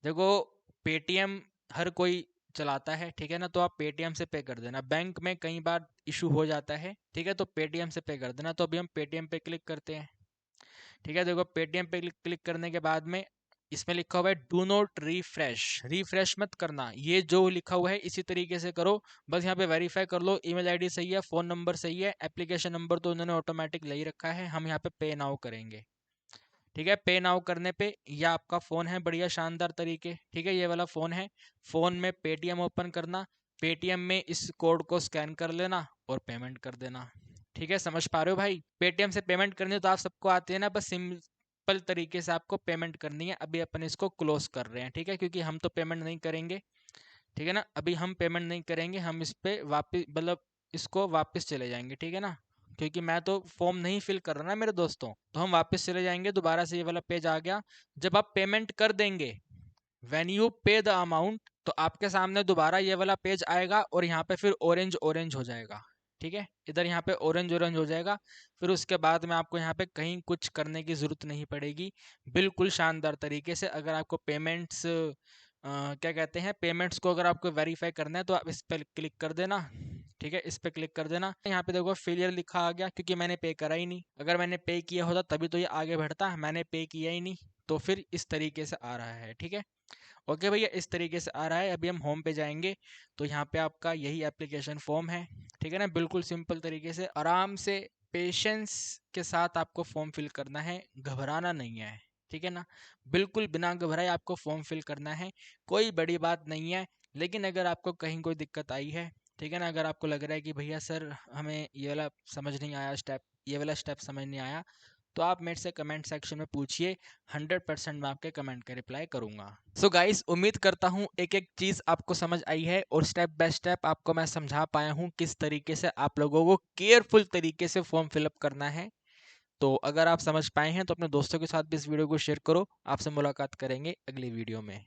A: देखो पेटीएम हर कोई चलाता है, ठीक है ना। तो आप पेटीएम से पे कर देना, बैंक में कई बार इशू हो जाता है, ठीक है। तो पेटीएम से पे कर देना। तो अभी हम पेटीएम पे क्लिक करते हैं, ठीक है। देखो पेटीएम पे क्लिक करने के बाद में इसमें लिखा हुआ है डू नॉट रिफ्रेश, रिफ्रेश मत करना, ये जो लिखा हुआ है इसी तरीके से करो। बस यहाँ पे वेरीफाई कर लो, ईमेल आईडी सही है, फ़ोन नंबर सही है, एप्लीकेशन नंबर तो उन्होंने ऑटोमेटिक ले ही रखा है। हम यहाँ पे पे नाउ करेंगे, ठीक है। पे नाउ करने पे ये आपका फ़ोन है बढ़िया शानदार तरीके, ठीक है। ये वाला फ़ोन है, फ़ोन में पेटीएम ओपन करना, पेटीएम में इस कोड को स्कैन कर लेना और पेमेंट कर देना, ठीक है। समझ पा रहे हो भाई, पेटीएम से पेमेंट करनी हो तो आप सबको आते हैं ना, बस सिंपल तरीके से आपको पेमेंट करनी है। अभी अपन इसको क्लोज कर रहे हैं, ठीक है, क्योंकि हम तो पेमेंट नहीं करेंगे, ठीक है ना। अभी हम पेमेंट नहीं करेंगे, हम इस पे वापस मतलब इसको वापस चले जाएंगे, ठीक है ना, क्योंकि मैं तो फॉर्म नहीं फिल कर रहा ना मेरे दोस्तों। तो हम वापस चले जाएंगे, दोबारा से ये वाला पेज आ गया। जब आप पेमेंट कर देंगे, व्हेन यू पे द अमाउंट, तो आपके सामने दोबारा ये वाला पेज आएगा और यहाँ पे फिर ऑरेंज ऑरेंज हो जाएगा, ठीक है। इधर यहाँ पे ऑरेंज ऑरेंज हो जाएगा। फिर उसके बाद में आपको यहाँ पे कहीं कुछ करने की ज़रूरत नहीं पड़ेगी, बिल्कुल शानदार तरीके से। अगर आपको पेमेंट्स क्या कहते हैं, पेमेंट्स को अगर आपको वेरीफाई करना है तो आप इस पर क्लिक कर देना, ठीक है। इस पे क्लिक कर देना। यहाँ पे देखो फेलियर लिखा आ गया, क्योंकि मैंने पे करा ही नहीं। अगर मैंने पे किया होता तभी तो ये आगे बढ़ता, मैंने पे किया ही नहीं, तो फिर इस तरीके से आ रहा है, ठीक है। ओके भैया, इस तरीके से आ रहा है। अभी हम होम पे जाएंगे, तो यहाँ पे आपका यही एप्लीकेशन फॉर्म है, ठीक है ना। बिल्कुल सिंपल तरीके से आराम से पेशेंस के साथ आपको फॉर्म फिल करना है, घबराना नहीं है, ठीक है ना। बिल्कुल बिना घबराए आपको फॉर्म फिल करना है, कोई बड़ी बात नहीं है। लेकिन अगर आपको कहीं कोई दिक्कत आई है, ठीक है ना, अगर आपको लग रहा है कि भैया सर हमें ये वाला समझ नहीं आया स्टेप, ये वाला स्टेप समझ नहीं आया, तो आप मेरे से कमेंट सेक्शन में पूछिए, 100% मैं आपके कमेंट का रिप्लाई करूंगा। सो गाइस, उम्मीद करता हूँ एक एक चीज़ आपको समझ आई है और स्टेप बाय स्टेप आपको मैं समझा पाया हूँ किस तरीके से आप लोगों को केयरफुल तरीके से फॉर्म फिलअप करना है। तो अगर आप समझ पाए हैं तो अपने दोस्तों के साथ भी इस वीडियो को शेयर करो। आपसे मुलाकात करेंगे अगली वीडियो में।